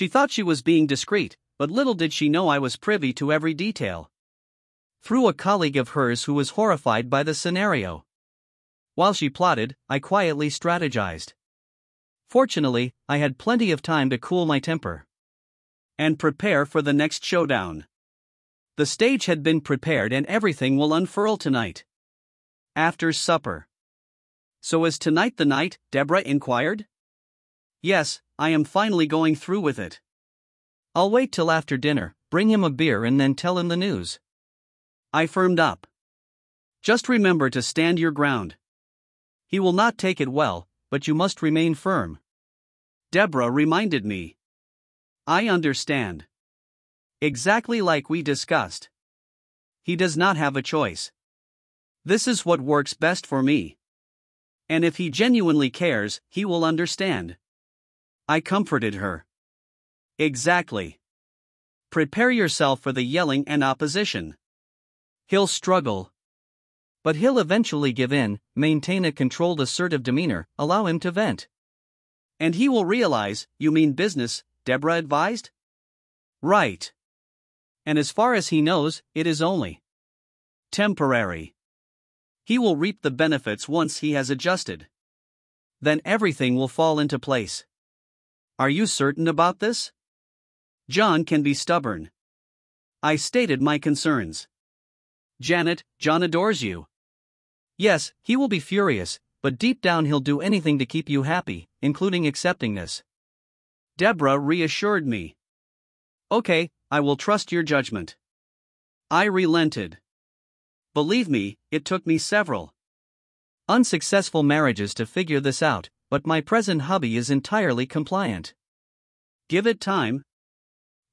She thought she was being discreet, but little did she know I was privy to every detail. Through a colleague of hers who was horrified by the scenario. While she plotted, I quietly strategized. Fortunately, I had plenty of time to cool my temper and prepare for the next showdown. The stage had been prepared and everything will unfurl tonight. After supper. So is tonight the night? Deborah inquired. Yes, I am finally going through with it. I'll wait till after dinner, bring him a beer and then tell him the news. I firmed up. Just remember to stand your ground. He will not take it well, but you must remain firm. Deborah reminded me. I understand. Exactly like we discussed. He does not have a choice. This is what works best for me. And if he genuinely cares, he will understand. I comforted her. Exactly. Prepare yourself for the yelling and opposition. He'll struggle. But he'll eventually give in, maintain a controlled, assertive demeanor, allow him to vent. And he will realize, you mean business, Deborah advised? Right. And as far as he knows, it is only temporary. He will reap the benefits once he has adjusted. Then everything will fall into place. Are you certain about this? John can be stubborn. I stated my concerns. Janet, John adores you. Yes, he will be furious, but deep down he'll do anything to keep you happy, including accepting this. Deborah reassured me. Okay, I will trust your judgment. I relented. Believe me, it took me several unsuccessful marriages to figure this out, but my present hubby is entirely compliant. Give it time.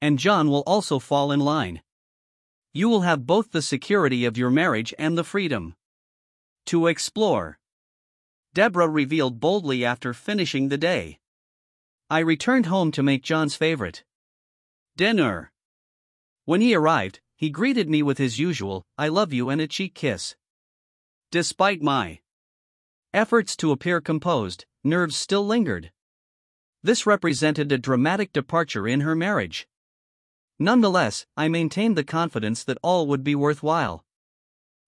And John will also fall in line. You will have both the security of your marriage and the freedom to explore. Deborah revealed boldly after finishing the day. I returned home to make John's favorite dinner. When he arrived, he greeted me with his usual, I love you and a cheek kiss. Despite my efforts to appear composed, nerves still lingered. This represented a dramatic departure in her marriage. Nonetheless, I maintained the confidence that all would be worthwhile.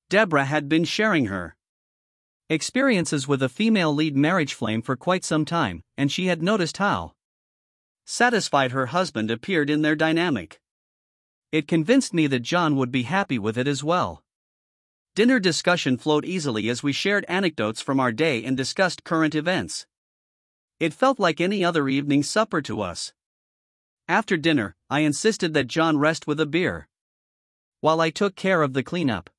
Deborah had been sharing her experiences with a female lead marriage flame for quite some time, and she had noticed how satisfied her husband appeared in their dynamic. It convinced me that John would be happy with it as well. Dinner discussion flowed easily as we shared anecdotes from our day and discussed current events. It felt like any other evening supper to us. After dinner, I insisted that John rest with a beer while I took care of the cleanup.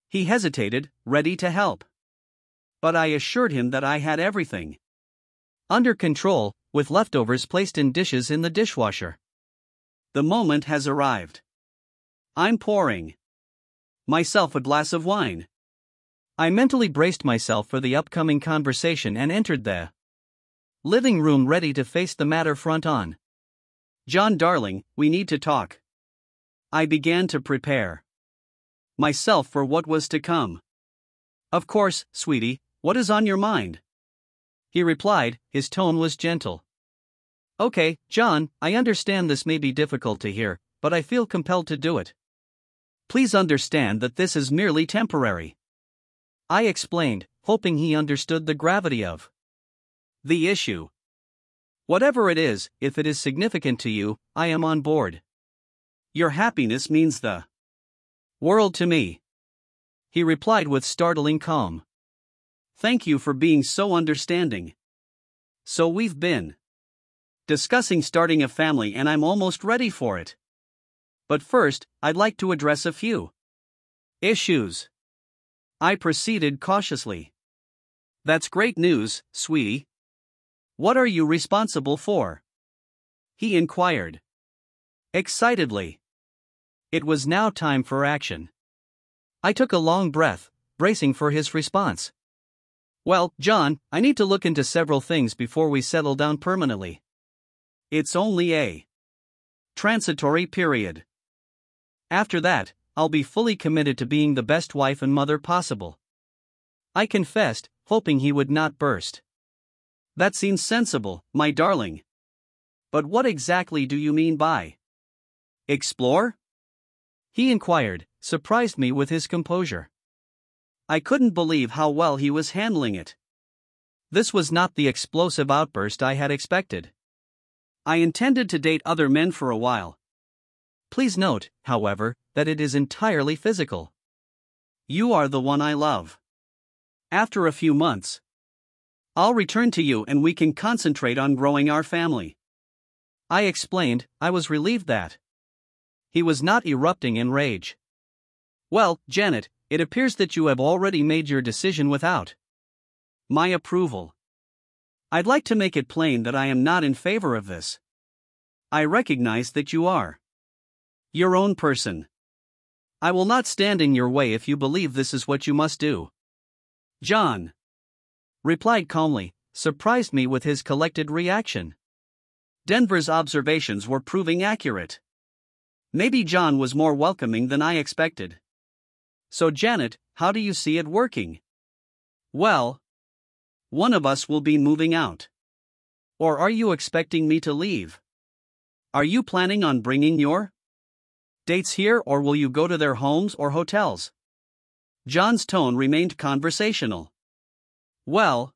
He hesitated, ready to help. But I assured him that I had everything under control, with leftovers placed in dishes in the dishwasher. The moment has arrived. I'm pouring myself a glass of wine. I mentally braced myself for the upcoming conversation and entered the living room ready to face the matter front on. John darling, we need to talk. I began to prepare myself for what was to come. Of course, sweetie, what is on your mind? He replied, his tone was gentle. Okay, John, I understand this may be difficult to hear, but I feel compelled to do it. Please understand that this is merely temporary. I explained, hoping he understood the gravity of the issue. Whatever it is, if it is significant to you, I am on board. Your happiness means the world to me. He replied with startling calm. Thank you for being so understanding. So we've been discussing starting a family and I'm almost ready for it. But first, I'd like to address a few issues. I proceeded cautiously. That's great news, sweetie. What are you responsible for? He inquired excitedly. It was now time for action. I took a long breath, bracing for his response. Well, John, I need to look into several things before we settle down permanently. It's only a transitory period. After that, I'll be fully committed to being the best wife and mother possible. I confessed, hoping he would not burst. That seems sensible, my darling. But what exactly do you mean by explore? He inquired, surprised me with his composure. I couldn't believe how well he was handling it. This was not the explosive outburst I had expected. I intended to date other men for a while. Please note, however, that it is entirely physical. You are the one I love. After a few months, I'll return to you and we can concentrate on growing our family. I explained. I was relieved that he was not erupting in rage. Well, Janet, it appears that you have already made your decision without my approval. I'd like to make it plain that I am not in favor of this. I recognize that you are your own person. I will not stand in your way if you believe this is what you must do. John replied calmly, surprised me with his collected reaction. Denver's observations were proving accurate. Maybe John was more welcoming than I expected. So Janet, how do you see it working? Well, one of us will be moving out. Or are you expecting me to leave? Are you planning on bringing your dates here or will you go to their homes or hotels? John's tone remained conversational. Well,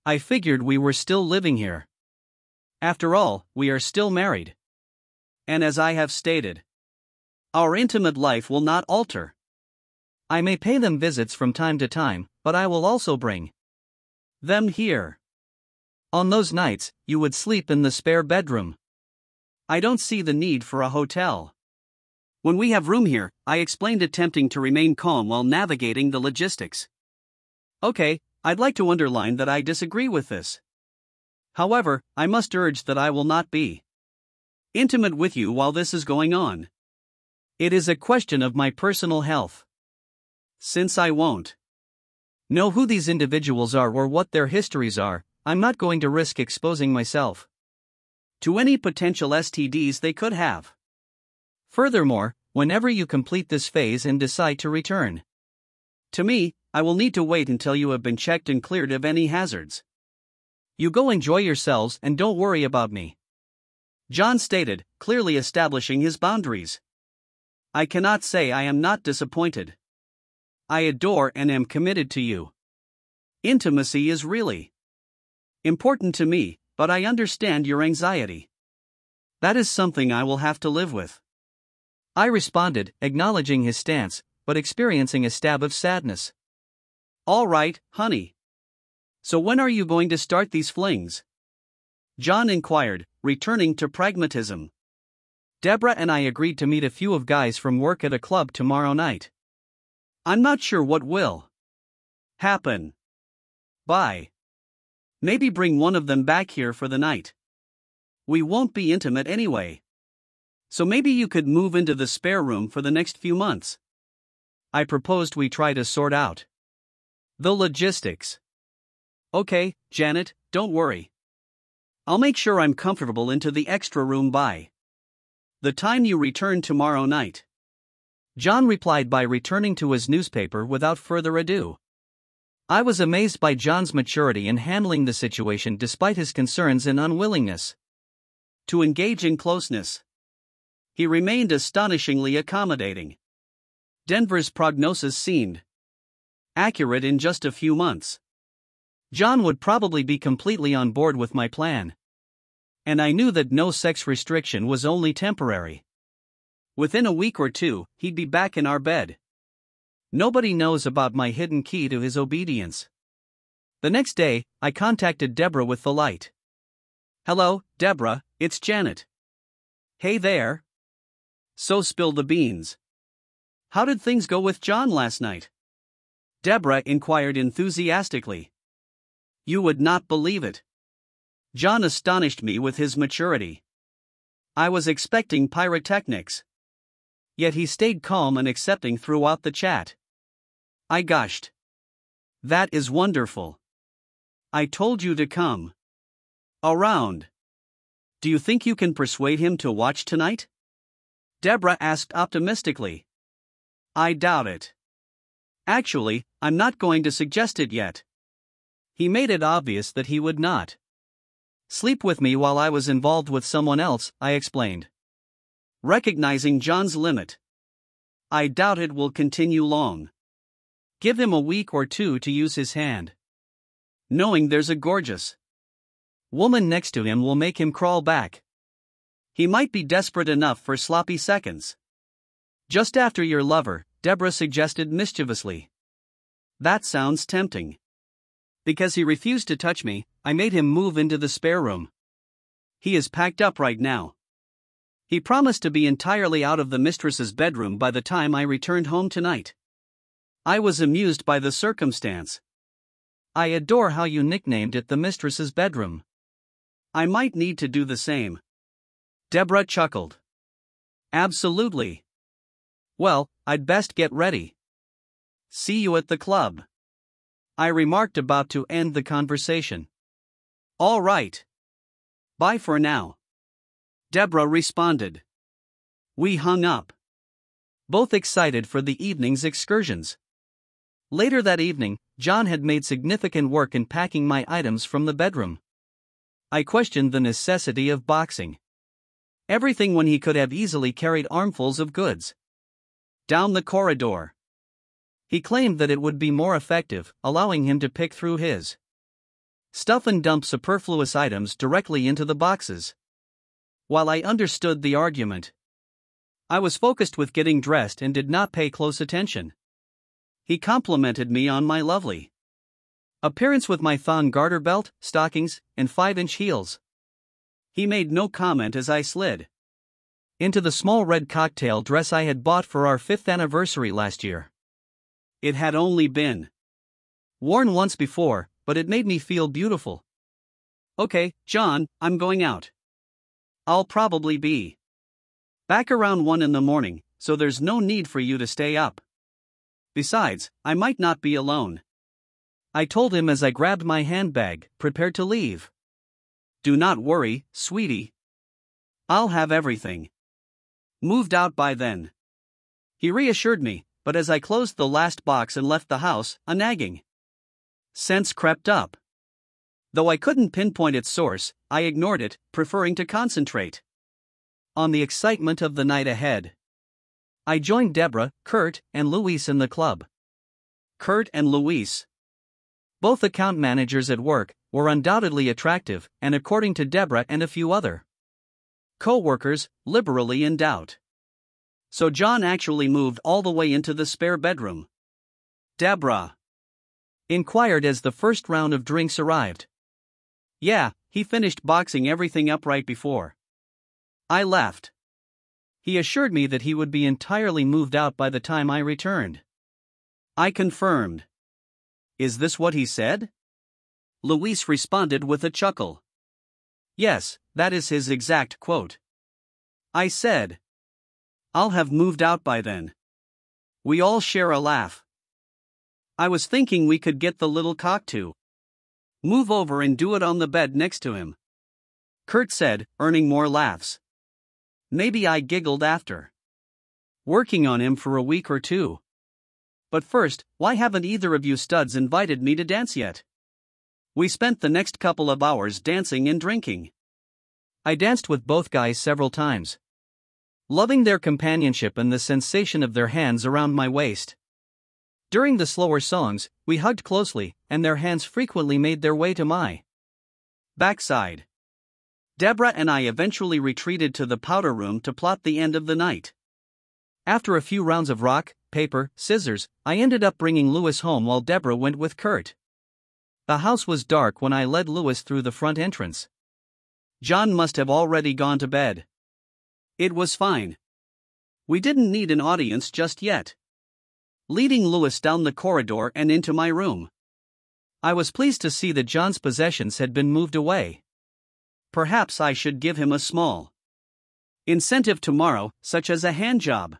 I figured we were still living here. After all, we are still married. And as I have stated, our intimate life will not alter. I may pay them visits from time to time, but I will also bring them here. On those nights, you would sleep in the spare bedroom. I don't see the need for a hotel. When we have room here, I explained, attempting to remain calm while navigating the logistics. Okay, I'd like to underline that I disagree with this. However, I must urge that I will not be intimate with you while this is going on. It is a question of my personal health. Since I won't know who these individuals are or what their histories are, I'm not going to risk exposing myself to any potential STDs they could have. Furthermore, whenever you complete this phase and decide to return to me, I will need to wait until you have been checked and cleared of any hazards. You go enjoy yourselves and don't worry about me. John stated, clearly establishing his boundaries. I cannot say I am not disappointed. I adore and am committed to you. Intimacy is really important to me, but I understand your anxiety. That is something I will have to live with. I responded, acknowledging his stance, but experiencing a stab of sadness. All right, honey. So when are you going to start these flings? John inquired, returning to pragmatism. Deborah and I agreed to meet a few of guys from work at a club tomorrow night. I'm not sure what will happen. Bye. Maybe bring one of them back here for the night. We won't be intimate anyway. So maybe you could move into the spare room for the next few months. I proposed we try to sort out the logistics. Okay, Janet, don't worry. I'll make sure I'm comfortable into the extra room by the time you return tomorrow night. John replied by returning to his newspaper without further ado. I was amazed by John's maturity in handling the situation despite his concerns and unwillingness to engage in closeness. He remained astonishingly accommodating. Denver's prognosis seemed accurate in just a few months. John would probably be completely on board with my plan. And I knew that no sex restriction was only temporary. Within a week or two, he'd be back in our bed. Nobody knows about my hidden key to his obedience. The next day, I contacted Deborah with the light. Hello, Deborah, it's Janet. Hey there. So spill the beans. How did things go with John last night? Deborah inquired enthusiastically. You would not believe it. John astonished me with his maturity. I was expecting pyrotechnics. Yet he stayed calm and accepting throughout the chat. I gushed. That is wonderful. I told you to come around. Do you think you can persuade him to watch tonight? Deborah asked optimistically. I doubt it. Actually, I'm not going to suggest it yet. He made it obvious that he would not Sleep with me while I was involved with someone else, I explained. Recognizing John's limit. I doubt it will continue long. Give him a week or two to use his hand. Knowing there's a gorgeous woman next to him will make him crawl back. He might be desperate enough for sloppy seconds. Just after your lover, Deborah suggested mischievously. That sounds tempting. Because he refused to touch me, I made him move into the spare room. He is packed up right now. He promised to be entirely out of the mistress's bedroom by the time I returned home tonight. I was amused by the circumstance. I adore how you nicknamed it the mistress's bedroom. I might need to do the same. Deborah chuckled. Absolutely. Well, I'd best get ready. See you at the club. I remarked, about to end the conversation. All right. Bye for now. Deborah responded. We hung up. Both excited for the evening's excursions. Later that evening, John had made significant work in packing my items from the bedroom. I questioned the necessity of boxing everything when he could have easily carried armfuls of goods down the corridor. He claimed that it would be more effective, allowing him to pick through his stuff and dump superfluous items directly into the boxes. While I understood the argument, I was focused with getting dressed and did not pay close attention. He complimented me on my lovely appearance with my thong garter belt, stockings, and 5-inch heels. He made no comment as I slid into the small red cocktail dress I had bought for our 5th anniversary last year. It had only been worn once before, but it made me feel beautiful. Okay, John, I'm going out. I'll probably be back around 1 in the morning, so there's no need for you to stay up. Besides, I might not be alone. I told him as I grabbed my handbag, prepared to leave. Do not worry, sweetie. I'll have everything moved out by then. He reassured me, but as I closed the last box and left the house, a nagging sense crept up. Though I couldn't pinpoint its source, I ignored it, preferring to concentrate on the excitement of the night ahead. I joined Deborah, Kurt, and Luis in the club. Kurt and Luis, both account managers at work, were undoubtedly attractive, and according to Deborah and a few other co-workers, liberally endowed. So John actually moved all the way into the spare bedroom. Deborah inquired as the first round of drinks arrived. Yeah, he finished boxing everything up right before I left. He assured me that he would be entirely moved out by the time I returned. I confirmed. Is this what he said? Luis responded with a chuckle. Yes, that is his exact quote. I said, I'll have moved out by then. We all share a laugh. I was thinking we could get the little cock to move over and do it on the bed next to him. Kurt said, earning more laughs. Maybe I giggled after working on him for a week or two. But first, why haven't either of you studs invited me to dance yet? We spent the next couple of hours dancing and drinking. I danced with both guys several times, loving their companionship and the sensation of their hands around my waist. During the slower songs, we hugged closely, and their hands frequently made their way to my backside. Deborah and I eventually retreated to the powder room to plot the end of the night. After a few rounds of rock, paper, scissors, I ended up bringing Louis home while Deborah went with Kurt. The house was dark when I led Louis through the front entrance. John must have already gone to bed. It was fine. We didn't need an audience just yet. Leading Louis down the corridor and into my room, I was pleased to see that John's possessions had been moved away. Perhaps I should give him a small incentive tomorrow, such as a handjob.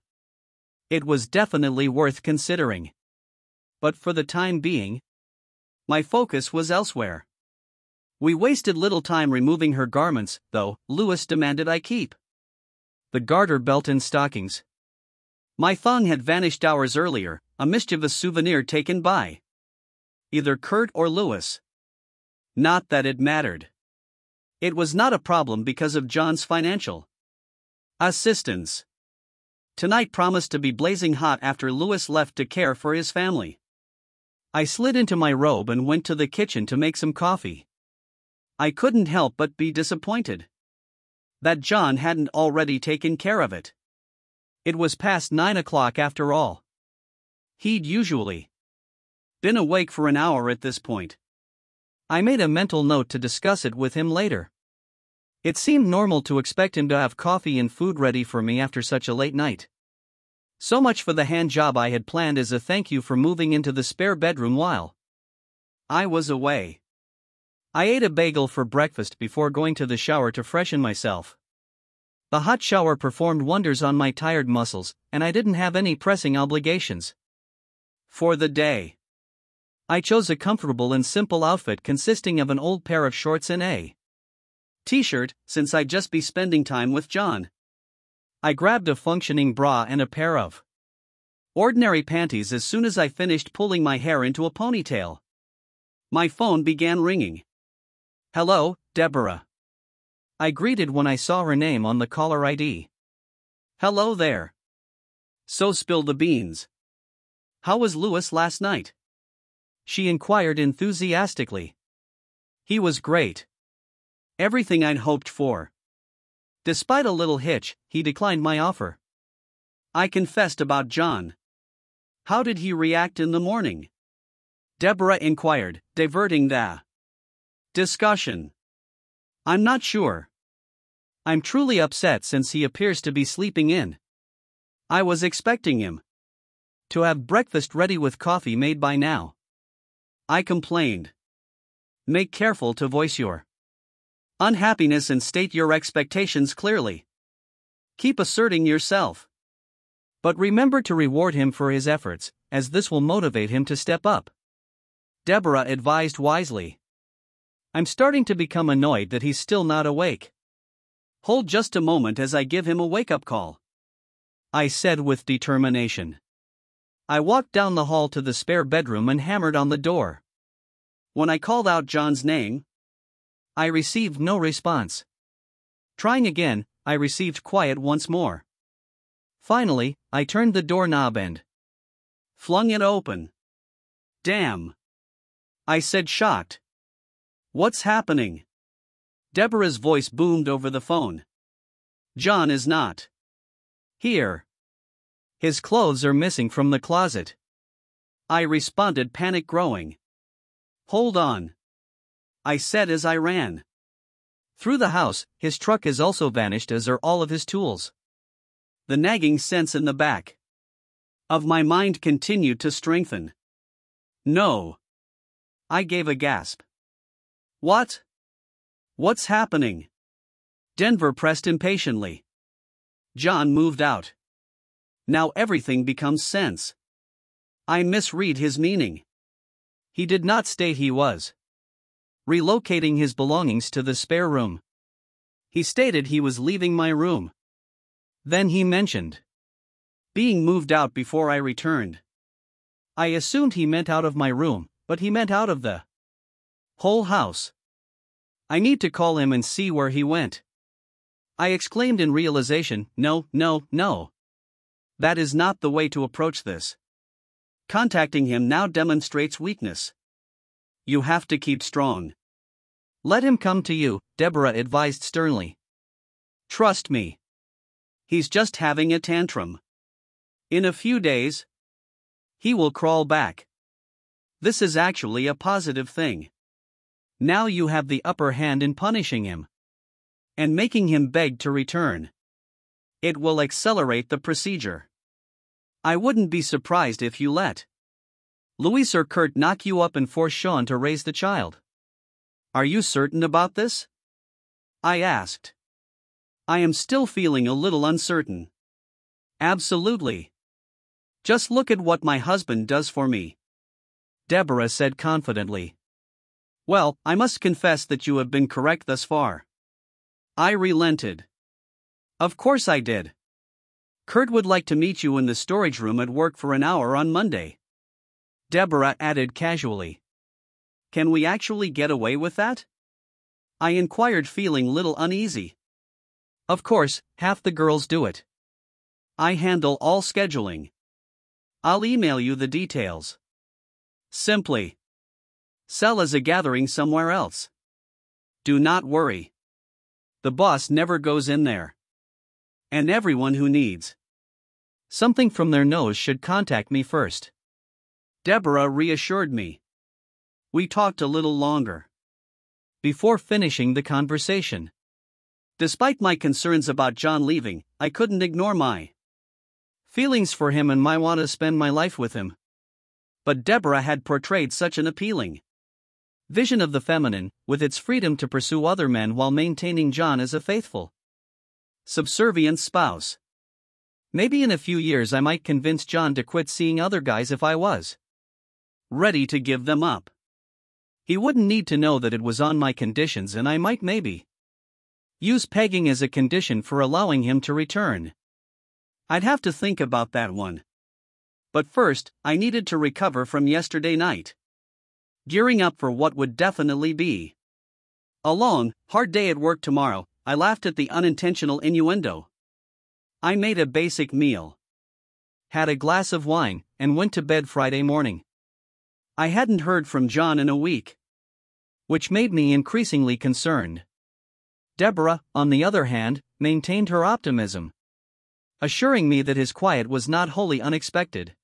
It was definitely worth considering. But for the time being, my focus was elsewhere. We wasted little time removing her garments, though. Louis demanded I keep the garter belt and stockings. My thong had vanished hours earlier, a mischievous souvenir taken by either Kurt or Louis. Not that it mattered. It was not a problem because of John's financial assistance. Tonight promised to be blazing hot after Louis left to care for his family. I slid into my robe and went to the kitchen to make some coffee. I couldn't help but be disappointed that John hadn't already taken care of it. It was past 9 o'clock after all. He'd usually been awake for an hour at this point. I made a mental note to discuss it with him later. It seemed normal to expect him to have coffee and food ready for me after such a late night. So much for the hand job I had planned as a thank you for moving into the spare bedroom while I was away. I ate a bagel for breakfast before going to the shower to freshen myself. The hot shower performed wonders on my tired muscles, and I didn't have any pressing obligations for the day. I chose a comfortable and simple outfit consisting of an old pair of shorts and a t-shirt, since I'd just be spending time with John. I grabbed a functioning bra and a pair of ordinary panties as soon as I finished pulling my hair into a ponytail. My phone began ringing. "Hello, Deborah." I greeted when I saw her name on the caller ID. "Hello there. So spill the beans. How was Louis last night?" she inquired enthusiastically. "He was great. Everything I'd hoped for." Despite a little hitch, he declined my offer. I confessed about John. "How did he react in the morning?" Deborah inquired, diverting the discussion. "I'm not sure. I'm truly upset since he appears to be sleeping in. I was expecting him to have breakfast ready with coffee made by now." I complained. "Make careful to voice your unhappiness and state your expectations clearly. Keep asserting yourself. But remember to reward him for his efforts, as this will motivate him to step up," Deborah advised wisely. "I'm starting to become annoyed that he's still not awake." "Hold just a moment as I give him a wake-up call," I said with determination. I walked down the hall to the spare bedroom and hammered on the door. When I called out John's name, I received no response. Trying again, I received quiet once more. Finally, I turned the doorknob and flung it open. "Damn," I said, shocked. "What's happening?" Deborah's voice boomed over the phone. "John is not here. His clothes are missing from the closet," I responded, panic growing. "Hold on," I said as I ran through the house. "His truck has also vanished, as are all of his tools." The nagging sense in the back of my mind continued to strengthen. "No." I gave a gasp. "What? What's happening?" Denver pressed impatiently. "John moved out. Now everything becomes sense." I misread his meaning. He did not state he was relocating his belongings to the spare room. He stated he was leaving my room. Then he mentioned being moved out before I returned. I assumed he meant out of my room, but he meant out of the whole house. "I need to call him and see where he went," I exclaimed in realization. No. That is not the way to approach this. Contacting him now demonstrates weakness. You have to keep strong. "Let him come to you," Deborah advised sternly. "Trust me. He's just having a tantrum. In a few days, he will crawl back. This is actually a positive thing. Now you have the upper hand in punishing him and making him beg to return. It will accelerate the procedure. I wouldn't be surprised if you let Louis or Kurt knock you up and force Sean to raise the child." "Are you certain about this?" I asked. "I am still feeling a little uncertain." "Absolutely. Just look at what my husband does for me," Deborah said confidently. "Well, I must confess that you have been correct thus far." I relented. "Of course I did. Kurt would like to meet you in the storage room at work for an hour on Monday," Deborah added casually. "Can we actually get away with that?" I inquired, feeling little uneasy. Of course, half the girls do it. I handle all scheduling. I'll email you the details. Simply. Sell as a gathering somewhere else. Do not worry. The boss never goes in there. And everyone who needs something from their nose should contact me first. Deborah reassured me. We talked a little longer before finishing the conversation. Despite my concerns about John leaving, I couldn't ignore my feelings for him and my want to spend my life with him. But Deborah had portrayed such an appealing vision of the feminine, with its freedom to pursue other men while maintaining John as a faithful, subservient spouse. Maybe in a few years I might convince John to quit seeing other guys if I was ready to give them up. He wouldn't need to know that it was on my conditions, and I might maybe use pegging as a condition for allowing him to return. I'd have to think about that one. But first, I needed to recover from yesterday night, gearing up for what would definitely be a long, hard day at work tomorrow. I laughed at the unintentional innuendo. I made a basic meal, had a glass of wine, and went to bed Friday morning. I hadn't heard from John in a week, which made me increasingly concerned. Deborah, on the other hand, maintained her optimism, assuring me that his quiet was not wholly unexpected.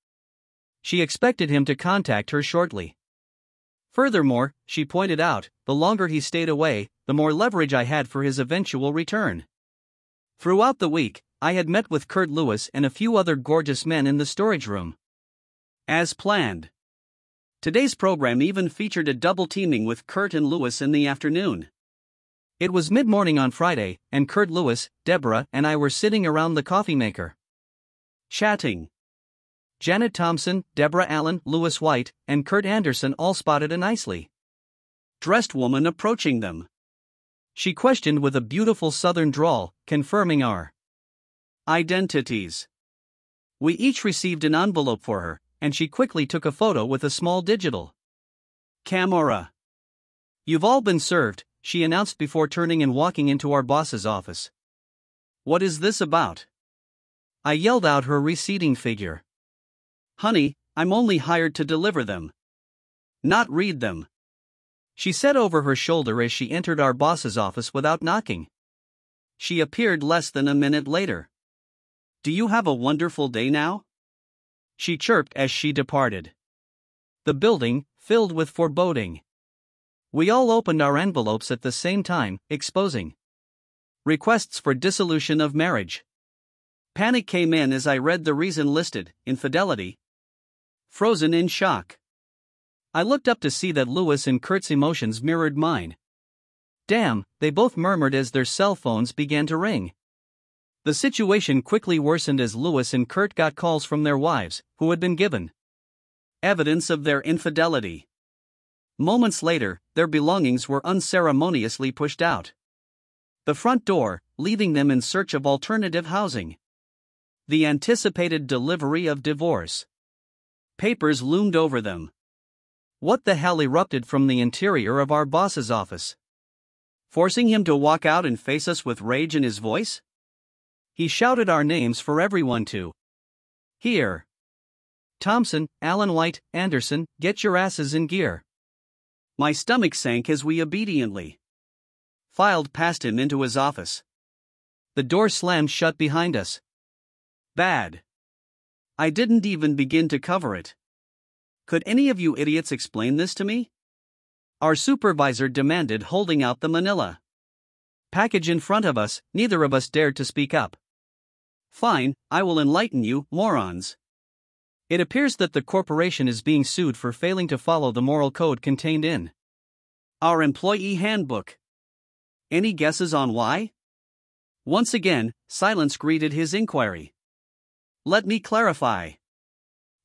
She expected him to contact her shortly. Furthermore, she pointed out, the longer he stayed away, the more leverage I had for his eventual return. Throughout the week, I had met with Kurt Lewis and a few other gorgeous men in the storage room, as planned. Today's program even featured a double teaming with Kurt and Lewis in the afternoon. It was mid-morning on Friday, and Kurt Lewis, Deborah, and I were sitting around the coffee maker, chatting. Janet Thompson, Deborah Allen, Lewis White, and Kurt Anderson all spotted a nicely dressed woman approaching them. She questioned with a beautiful southern drawl, confirming our identities. We each received an envelope for her, and she quickly took a photo with a small digital camera. You've all been served, she announced before turning and walking into our boss's office. What is this about? I yelled out her receding figure. Honey, I'm only hired to deliver them, not read them, she said over her shoulder as she entered our boss's office without knocking. She appeared less than a minute later. Do you have a wonderful day now? She chirped as she departed. The building, filled with foreboding. We all opened our envelopes at the same time, exposing requests for dissolution of marriage. Panic came in as I read the reason listed: infidelity. Frozen in shock. I looked up to see that Lewis and Kurt's emotions mirrored mine. Damn, they both murmured as their cell phones began to ring. The situation quickly worsened as Lewis and Kurt got calls from their wives, who had been given evidence of their infidelity. Moments later, their belongings were unceremoniously pushed out the front door, leaving them in search of alternative housing. The anticipated delivery of divorce papers loomed over them. What the hell erupted from the interior of our boss's office, forcing him to walk out and face us with rage in his voice? He shouted our names for everyone to hear. Thompson, Allen, White, Anderson, get your asses in gear. My stomach sank as we obediently filed past him into his office. The door slammed shut behind us. Bad. I didn't even begin to cover it. Could any of you idiots explain this to me? Our supervisor demanded, holding out the manila package in front of us. Neither of us dared to speak up. Fine, I will enlighten you, morons. It appears that the corporation is being sued for failing to follow the moral code contained in our employee handbook. Any guesses on why? Once again, silence greeted his inquiry. Let me clarify.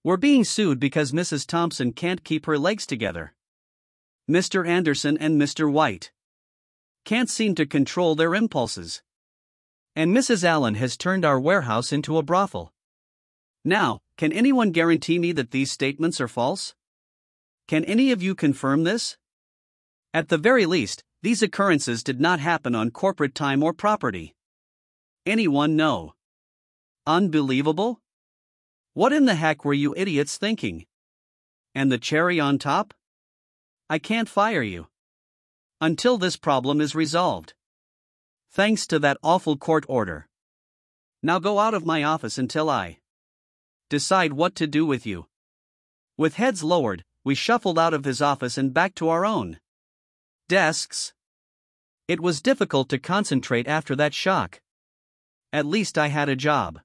We're being sued because Mrs. Thompson can't keep her legs together. Mr. Anderson and Mr. White can't seem to control their impulses. And Mrs. Allen has turned our warehouse into a brothel. Now, can anyone guarantee me that these statements are false? Can any of you confirm this? At the very least, These occurrences did not happen on corporate time or property. Anyone know? Unbelievable? What in the heck were you idiots thinking? And the cherry on top? I can't fire you until this problem is resolved. Thanks to that awful court order. Now go out of my office until I decide what to do with you. With heads lowered, we shuffled out of his office and back to our own desks. It was difficult to concentrate after that shock. At least I had a job.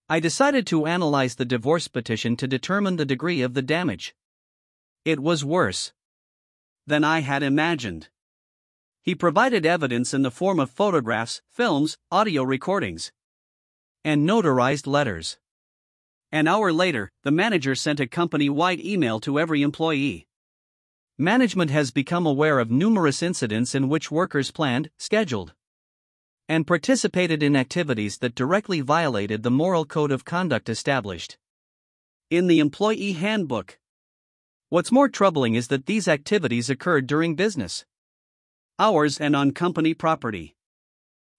I decided to analyze the divorce petition to determine the degree of the damage. It was worse than I had imagined. He provided evidence in the form of photographs, films, audio recordings, and notarized letters. An hour later, the manager sent a company-wide email to every employee. Management has become aware of numerous incidents in which workers planned, scheduled, and participated in activities that directly violated the moral code of conduct established in the employee handbook. What's more troubling is that these activities occurred during business hours and on company property.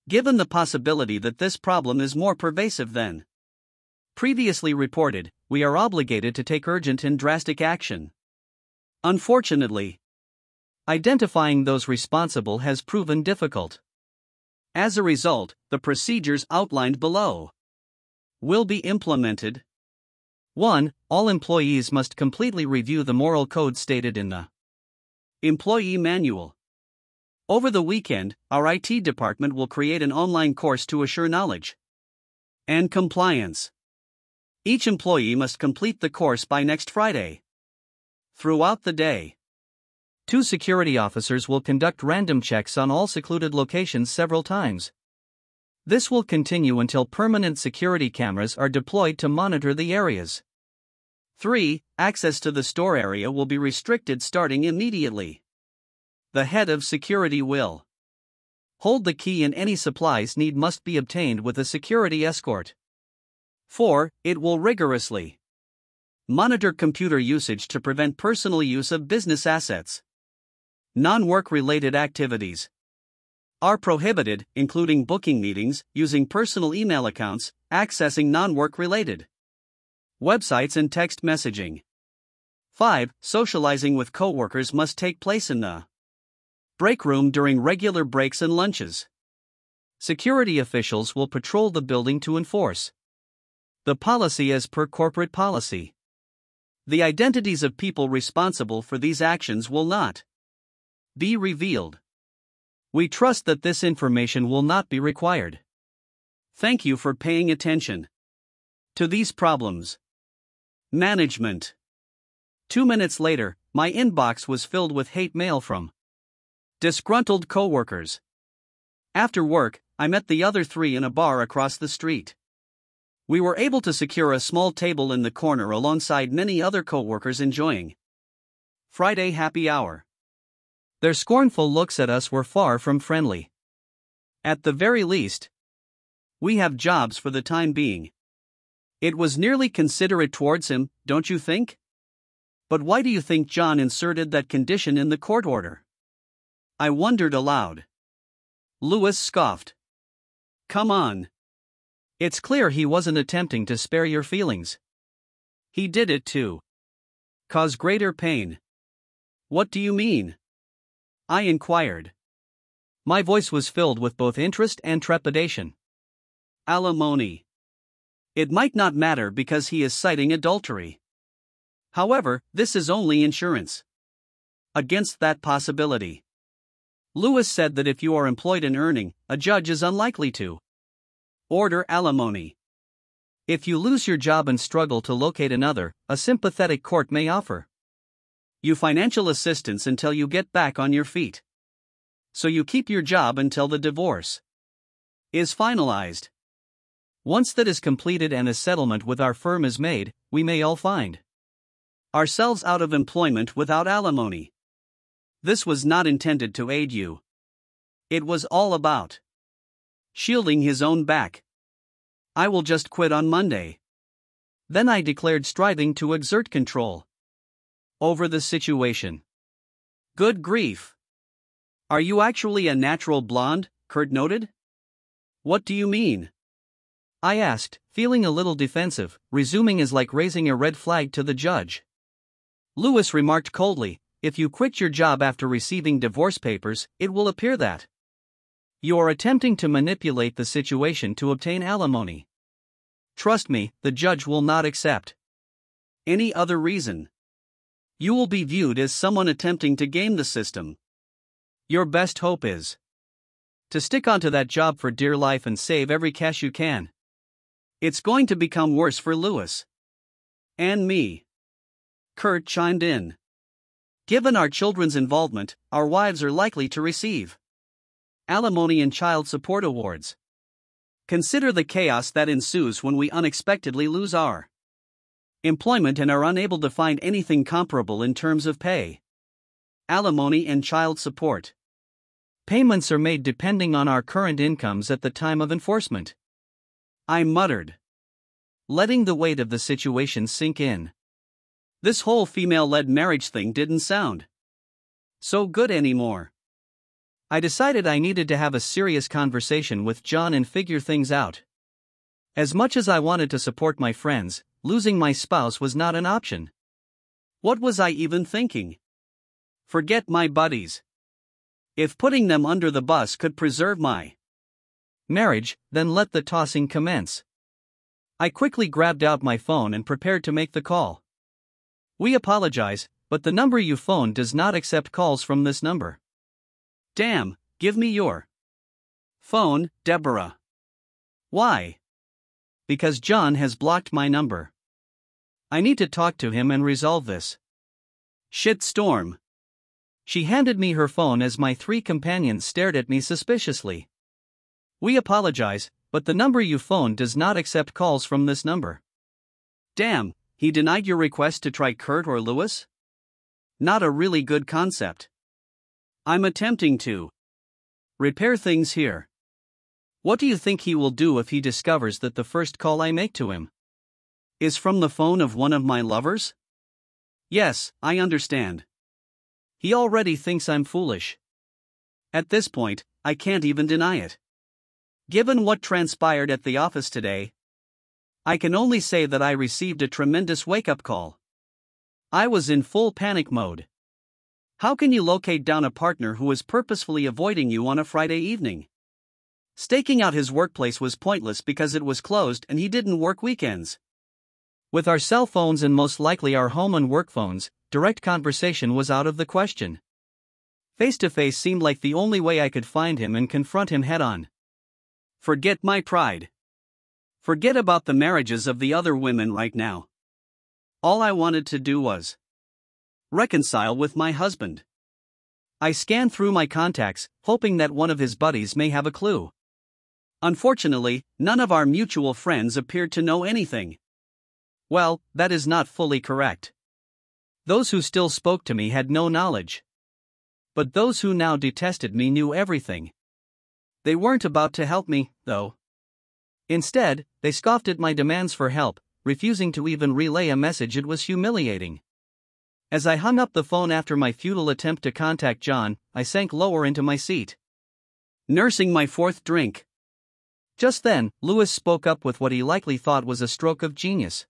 Given the possibility that this problem is more pervasive than previously reported, we are obligated to take urgent and drastic action. Unfortunately, identifying those responsible has proven difficult. As a result, the procedures outlined below will be implemented. 1. All employees must completely review the moral code stated in the Employee Manual. Over the weekend, our IT department will create an online course to assure knowledge and compliance. Each employee must complete the course by next Friday. Throughout the day, 2 security officers will conduct random checks on all secluded locations several times. This will continue until permanent security cameras are deployed to monitor the areas. 3. Access to the store area will be restricted starting immediately. The head of security will hold the key, and any supplies need must be obtained with a security escort. 4. It will rigorously monitor computer usage to prevent personal use of business assets. Non-work related activities are prohibited, including booking meetings, using personal email accounts, accessing non-work related websites and text messaging. 5. Socializing with coworkers must take place in the break room during regular breaks and lunches. Security officials will patrol the building to enforce the policy as per corporate policy. The identities of people responsible for these actions will not be revealed. We trust that this information will not be required. Thank you for paying attention to these problems. Management. 2 minutes later, my inbox was filled with hate mail from disgruntled coworkers. After work, I met the other 3 in a bar across the street. We were able to secure a small table in the corner alongside many other coworkers enjoying Friday happy hour. Their scornful looks at us were far from friendly. At the very least, we have jobs for the time being. It was nearly considerate towards him, don't you think? But why do you think John inserted that condition in the court order? I wondered aloud. Lewis scoffed. Come on. It's clear he wasn't attempting to spare your feelings. He did it to cause greater pain. What do you mean? I inquired. My voice was filled with both interest and trepidation. Alimony. It might not matter because he is citing adultery. However, this is only insurance against that possibility. Lewis said that if you are employed and earning, a judge is unlikely to order alimony. If you lose your job and struggle to locate another, a sympathetic court may offer you financial assistance until you get back on your feet. So you keep your job until the divorce is finalized. Once that is completed and a settlement with our firm is made, we may all find ourselves out of employment without alimony. This was not intended to aid you. It was all about shielding his own back. I will just quit on Monday. Then I declared, striving to exert control over the situation. Good grief. Are you actually a natural blonde? Kurt noted. What do you mean? I asked, feeling a little defensive. Resuming is like raising a red flag to the judge. Lewis remarked coldly, if you quit your job after receiving divorce papers, it will appear that you are attempting to manipulate the situation to obtain alimony. Trust me, the judge will not accept any other reason. You will be viewed as someone attempting to game the system. Your best hope is to stick onto that job for dear life and save every cash you can. It's going to become worse for Lewis and me. Kurt chimed in. Given our children's involvement, our wives are likely to receive alimony and child support awards. Consider the chaos that ensues when we unexpectedly lose our employment and are unable to find anything comparable in terms of pay. Alimony and child support payments are made depending on our current incomes at the time of enforcement. I muttered, letting the weight of the situation sink in. This whole female-led marriage thing didn't sound so good anymore. I decided I needed to have a serious conversation with John and figure things out. As much as I wanted to support my friends, losing my spouse was not an option. What was I even thinking? Forget my buddies. If putting them under the bus could preserve my marriage, then let the tossing commence. I quickly grabbed out my phone and prepared to make the call. We apologize, but the number you phoned does not accept calls from this number. Damn, give me your phone, Deborah. Why? Because John has blocked my number. I need to talk to him and resolve this shitstorm. She handed me her phone as my 3 companions stared at me suspiciously. We apologize, but the number you phoned does not accept calls from this number. Damn, he denied your request to try Kurt or Lewis? Not a really good concept. I'm attempting to repair things here. What do you think he will do if he discovers that the first call I make to him is from the phone of one of my lovers? Yes, I understand. He already thinks I'm foolish. At this point, I can't even deny it. Given what transpired at the office today, I can only say that I received a tremendous wake-up call. I was in full panic mode. How can you locate down a partner who is purposefully avoiding you on a Friday evening? Staking out his workplace was pointless because it was closed and he didn't work weekends. With our cell phones and most likely our home and work phones, direct conversation was out of the question. Face-to-face seemed like the only way I could find him and confront him head-on. Forget my pride. Forget about the marriages of the other women right now. All I wanted to do was reconcile with my husband. I scanned through my contacts, hoping that one of his buddies may have a clue. Unfortunately, none of our mutual friends appeared to know anything. Well, that is not fully correct. Those who still spoke to me had no knowledge. But those who now detested me knew everything. They weren't about to help me, though. Instead, they scoffed at my demands for help, refusing to even relay a message. It was humiliating. As I hung up the phone after my futile attempt to contact John, I sank lower into my seat, nursing my 4th drink. Just then, Lewis spoke up with what he likely thought was a stroke of genius.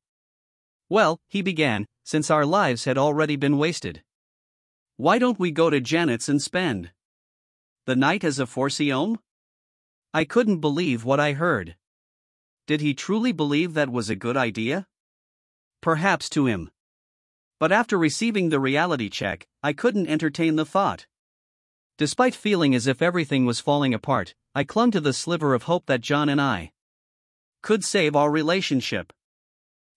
Well, he began, since our lives had already been wasted. Why don't we go to Janet's and spend the night as a foursome? I couldn't believe what I heard. Did he truly believe that was a good idea? Perhaps to him. But after receiving the reality check, I couldn't entertain the thought. Despite feeling as if everything was falling apart, I clung to the sliver of hope that John and I could save our relationship.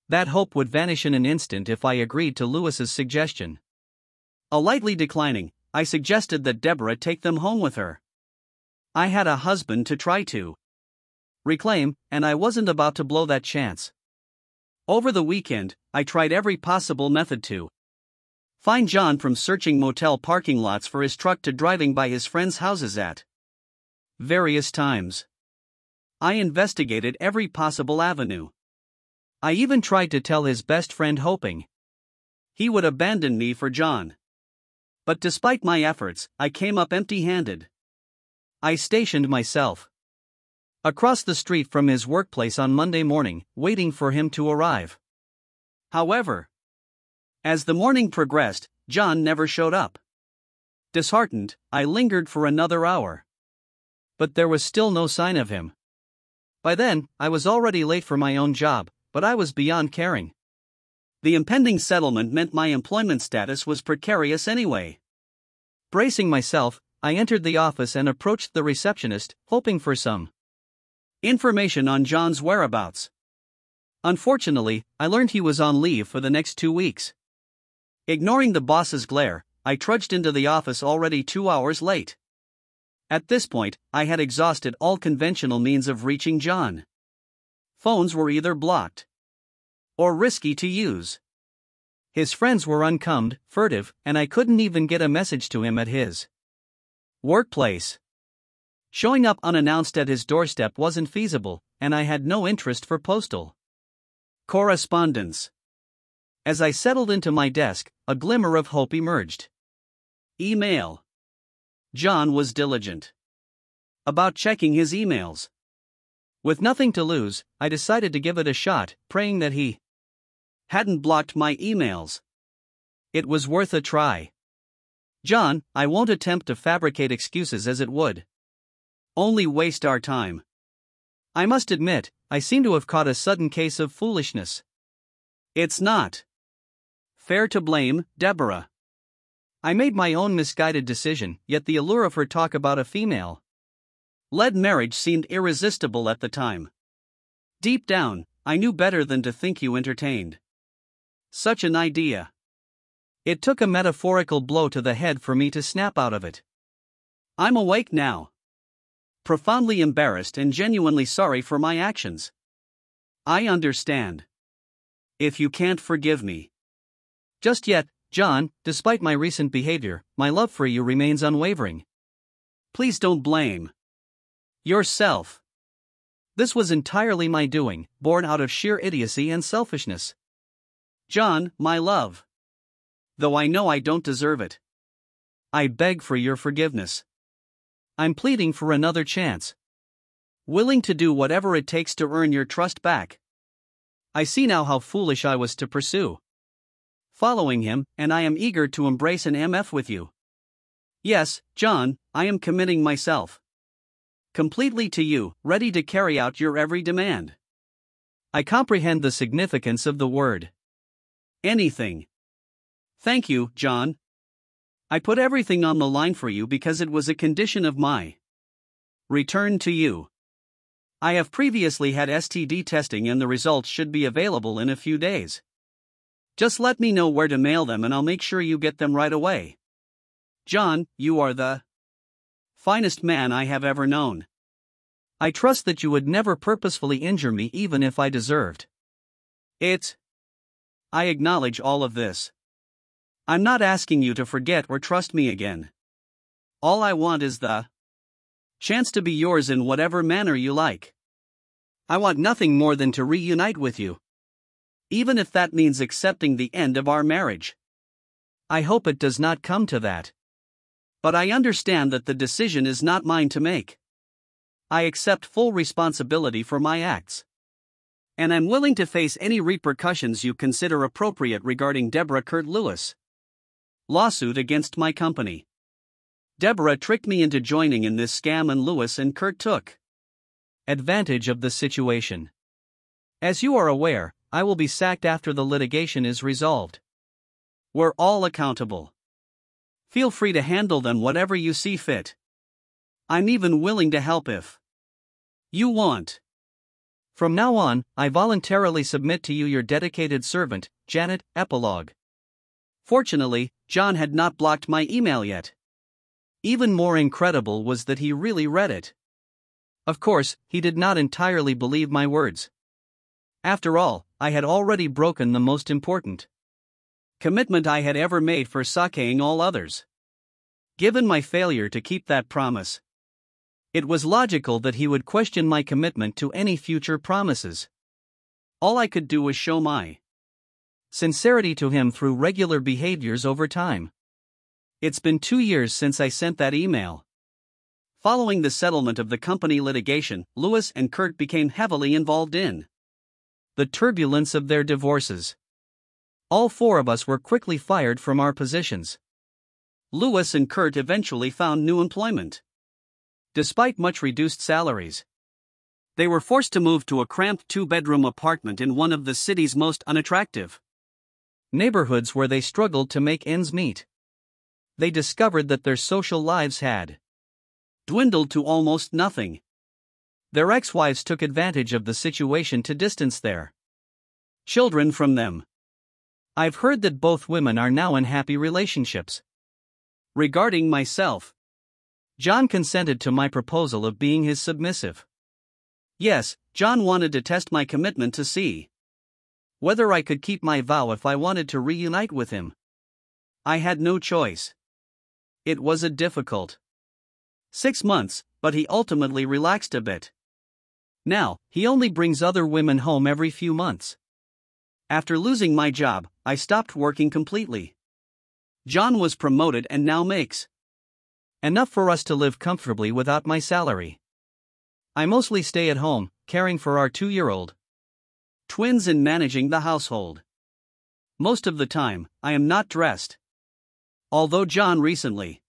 That hope would vanish in an instant if I agreed to Lewis's suggestion. Lightly declining, I suggested that Deborah take them home with her. I had a husband to try to reclaim, and I wasn't about to blow that chance. Over the weekend, I tried every possible method to find John, from searching motel parking lots for his truck to driving by his friends' houses at various times. I investigated every possible avenue. I even tried to tell his best friend, hoping he would abandon me for John. But despite my efforts, I came up empty-handed. I stationed myself across the street from his workplace on Monday morning, waiting for him to arrive. However, as the morning progressed, John never showed up. Disheartened, I lingered for another hour. But there was still no sign of him. By then, I was already late for my own job, but I was beyond caring. The impending settlement meant my employment status was precarious anyway. Bracing myself, I entered the office and approached the receptionist, hoping for some information on John's whereabouts. Unfortunately, I learned he was on leave for the next 2 weeks. Ignoring the boss's glare, I trudged into the office already 2 hours late. At this point, I had exhausted all conventional means of reaching John. Phones were either blocked or risky to use. His friends were uncombed, furtive, and I couldn't even get a message to him at his workplace. Showing up unannounced at his doorstep wasn't feasible, and I had no interest for postal correspondence. As I settled into my desk, a glimmer of hope emerged. Email. John was diligent about checking his emails. With nothing to lose, I decided to give it a shot, praying that he hadn't blocked my emails. It was worth a try. John, I won't attempt to fabricate excuses as it would only waste our time. I must admit, I seem to have caught a sudden case of foolishness. It's not fair to blame Deborah. I made my own misguided decision, yet the allure of her talk about a female-led marriage seemed irresistible at the time. Deep down, I knew better than to think you entertained such an idea. It took a metaphorical blow to the head for me to snap out of it. I'm awake now, profoundly embarrassed and genuinely sorry for my actions. I understand if you can't forgive me just yet, John. Despite my recent behavior, my love for you remains unwavering. Please don't blame yourself. This was entirely my doing, born out of sheer idiocy and selfishness. John, my love. Though I know I don't deserve it, I beg for your forgiveness. I'm pleading for another chance, willing to do whatever it takes to earn your trust back. I see now how foolish I was to pursue following him, and I am eager to embrace an MF with you. Yes, John, I am committing myself completely to you, ready to carry out your every demand. I comprehend the significance of the word anything. Thank you, John. I put everything on the line for you because it was a condition of my return to you. I have previously had STD testing and the results should be available in a few days. Just let me know where to mail them and I'll make sure you get them right away. John, you are the finest man I have ever known. I trust that you would never purposefully injure me even if I deserved it. I acknowledge all of this. I'm not asking you to forget or trust me again. All I want is the chance to be yours in whatever manner you like. I want nothing more than to reunite with you, even if that means accepting the end of our marriage. I hope it does not come to that. But I understand that the decision is not mine to make. I accept full responsibility for my acts. And I'm willing to face any repercussions you consider appropriate regarding Deborah Kurt Lewis lawsuit against my company. Deborah tricked me into joining in this scam and Lewis and Kurt took advantage of the situation. As you are aware, I will be sacked after the litigation is resolved. We're all accountable. Feel free to handle them whatever you see fit. I'm even willing to help if you want. From now on, I voluntarily submit to you your dedicated servant, Janet. Epilogue. Fortunately, John had not blocked my email yet. Even more incredible was that he really read it. Of course, he did not entirely believe my words. After all, I had already broken the most important commitment I had ever made for sakeing all others. Given my failure to keep that promise, it was logical that he would question my commitment to any future promises. All I could do was show my sincerity to him through regular behaviors over time. It's been 2 years since I sent that email. Following the settlement of the company litigation, Louis and Kurt became heavily involved in the turbulence of their divorces. All four of us were quickly fired from our positions. Louis and Kurt eventually found new employment. Despite much reduced salaries, they were forced to move to a cramped 2-bedroom apartment in one of the city's most unattractive neighborhoods where they struggled to make ends meet. They discovered that their social lives had dwindled to almost nothing. Their ex-wives took advantage of the situation to distance their children from them. I've heard that both women are now in happy relationships. Regarding myself, John consented to my proposal of being his submissive. Yes, John wanted to test my commitment to see whether I could keep my vow if I wanted to reunite with him. I had no choice. It was a difficult 6 months, but he ultimately relaxed a bit. Now, he only brings other women home every few months. After losing my job, I stopped working completely. John was promoted and now makes enough for us to live comfortably without my salary. I mostly stay at home, caring for our 2-year-old twins and managing the household. Most of the time, I am not dressed. Although John recently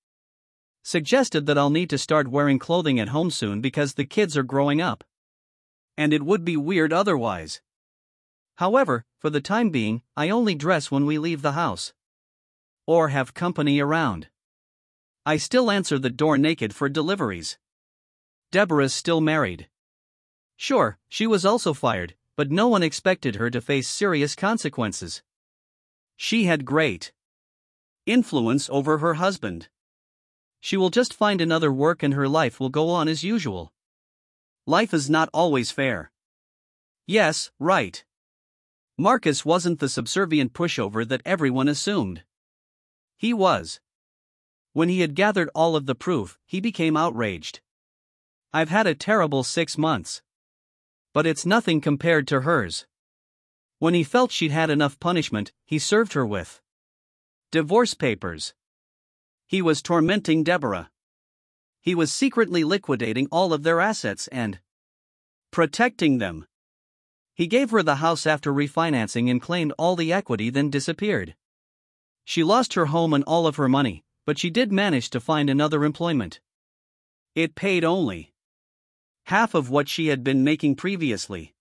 suggested that I'll need to start wearing clothing at home soon because the kids are growing up. And it would be weird otherwise. However, for the time being, I only dress when we leave the house or have company around. I still answer the door naked for deliveries. Deborah's still married. Sure, she was also fired, but no one expected her to face serious consequences. She had great influence over her husband. She will just find another work and her life will go on as usual. Life is not always fair. Yes, right. Marcus wasn't the subservient pushover that everyone assumed. He was. When he had gathered all of the proof, he became outraged. I've had a terrible 6 months. But it's nothing compared to hers. When he felt she'd had enough punishment, he served her with divorce papers. He was tormenting Deborah. He was secretly liquidating all of their assets and protecting them. He gave her the house after refinancing and claimed all the equity, then disappeared. She lost her home and all of her money, but she did manage to find another employment. It paid only half of what she had been making previously.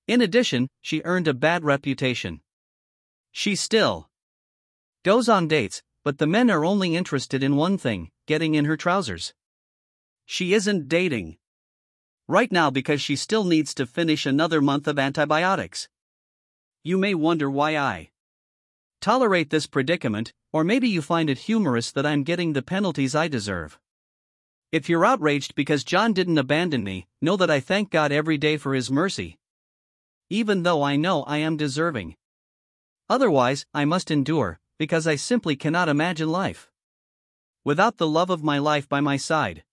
In addition, she earned a bad reputation. She still goes on dates, but the men are only interested in one thing: getting in her trousers. She isn't dating right now because she still needs to finish another month of antibiotics. You may wonder why I tolerate this predicament, or maybe you find it humorous that I'm getting the penalties I deserve. If you're outraged because John didn't abandon me, know that I thank God every day for his mercy, even though I know I am deserving. Otherwise, I must endure, because I simply cannot imagine life without the love of my life by my side.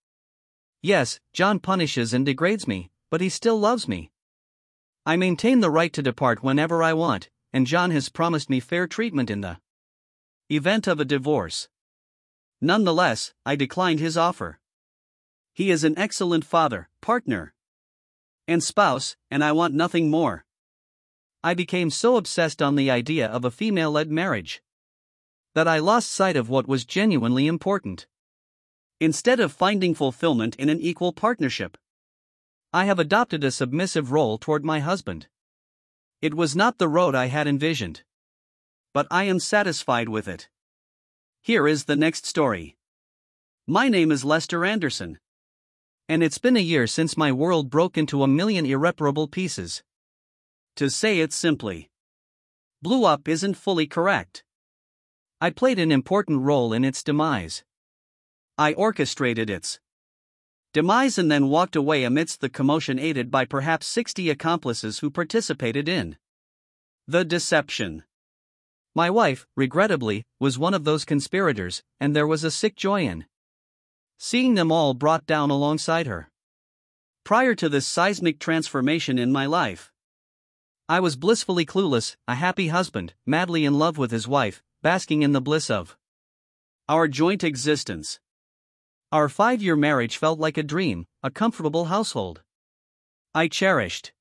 Yes, John punishes and degrades me, but he still loves me. I maintain the right to depart whenever I want, and John has promised me fair treatment in the event of a divorce. Nonetheless, I declined his offer. He is an excellent father, partner, and spouse, and I want nothing more. I became so obsessed on the idea of a female-led marriage that I lost sight of what was genuinely important. Instead of finding fulfillment in an equal partnership, I have adopted a submissive role toward my husband. It was not the road I had envisioned, but I am satisfied with it. Here is the next story. My name is Lester Anderson. And it's been a year since my world broke into a million irreparable pieces. To say it simply, blew up isn't fully correct. I played an important role in its demise. I orchestrated its demise and then walked away amidst the commotion, aided by perhaps 60 accomplices who participated in the deception. My wife, regrettably, was one of those conspirators, and there was a sick joy in seeing them all brought down alongside her. Prior to this seismic transformation in my life, I was blissfully clueless, a happy husband, madly in love with his wife, basking in the bliss of Our joint existence. Our 5-year marriage felt like a dream, a comfortable household. I cherished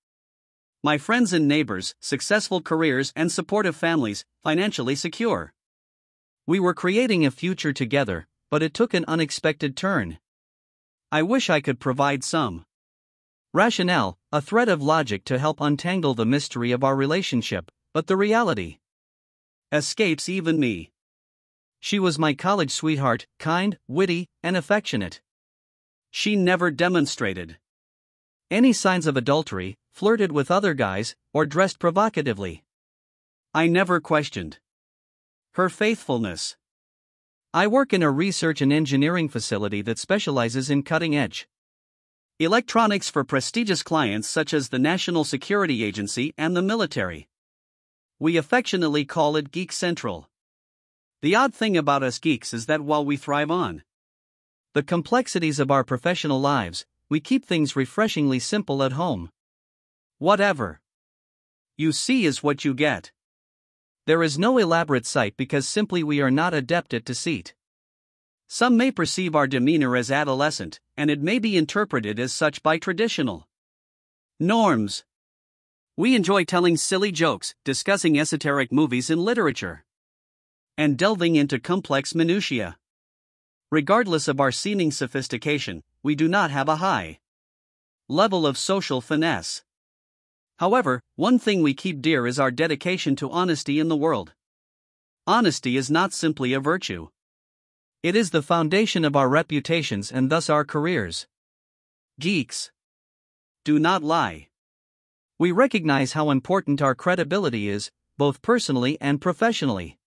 my friends and neighbors, successful careers, and supportive families, financially secure. We were creating a future together, but it took an unexpected turn. I wish I could provide some rationale, a thread of logic to help untangle the mystery of our relationship, but the reality escapes even me. She was my college sweetheart, kind, witty, and affectionate. She never demonstrated any signs of adultery, flirted with other guys, or dressed provocatively. I never questioned her faithfulness. I work in a research and engineering facility that specializes in cutting-edge electronics for prestigious clients such as the National Security Agency and the military. We affectionately call it Geek Central. The odd thing about us geeks is that while we thrive on the complexities of our professional lives, we keep things refreshingly simple at home. Whatever you see is what you get. There is no elaborate sight because simply we are not adept at deceit. Some may perceive our demeanor as adolescent, and it may be interpreted as such by traditional norms. We enjoy telling silly jokes, discussing esoteric movies and literature, and delving into complex minutiae. Regardless of our seeming sophistication, we do not have a high level of social finesse. However, one thing we keep dear is our dedication to honesty in the world. Honesty is not simply a virtue. It is the foundation of our reputations and thus our careers. Geeks do not lie. We recognize how important our credibility is, both personally and professionally.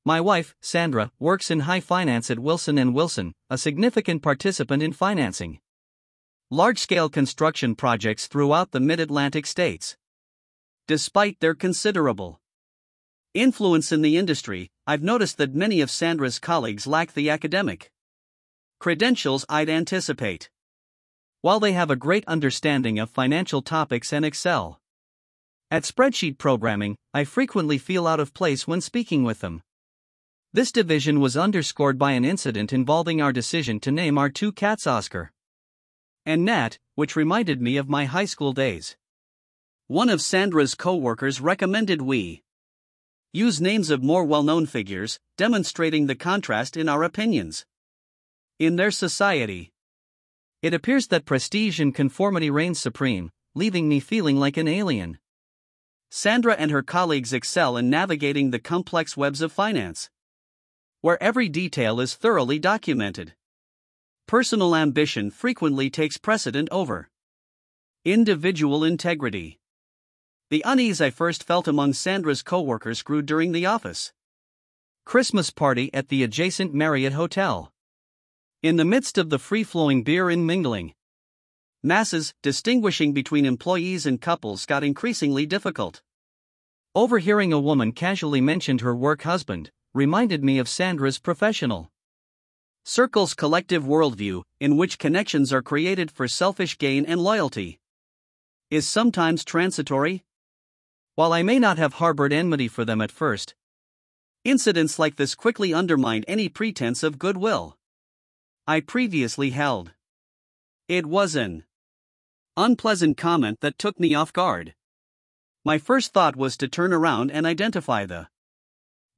My wife, Sandra, works in high finance at Wilson & Wilson, a significant participant in financing large-scale construction projects throughout the mid-Atlantic states. Despite their considerable influence in the industry, I've noticed that many of Sandra's colleagues lack the academic credentials I'd anticipate. While they have a great understanding of financial topics and excel at spreadsheet programming, I frequently feel out of place when speaking with them. This division was underscored by an incident involving our decision to name our 2 cats Oscar and Nat, which reminded me of my high school days. One of Sandra's co-workers recommended we use names of more well-known figures, demonstrating the contrast in our opinions. In their society, it appears that prestige and conformity reigns supreme, leaving me feeling like an alien. Sandra and her colleagues excel in navigating the complex webs of finance, where every detail is thoroughly documented. Personal ambition frequently takes precedent over individual integrity. The unease I first felt among Sandra's co-workers grew during the office Christmas party at the adjacent Marriott Hotel. In the midst of the free-flowing beer and mingling, masses, distinguishing between employees and couples got increasingly difficult. Overhearing a woman casually mention her work husband reminded me of Sandra's professional circle's collective worldview, in which connections are created for selfish gain and loyalty is sometimes transitory. While I may not have harbored enmity for them at first, incidents like this quickly undermined any pretense of goodwill I previously held. It was an unpleasant comment that took me off guard. My first thought was to turn around and identify the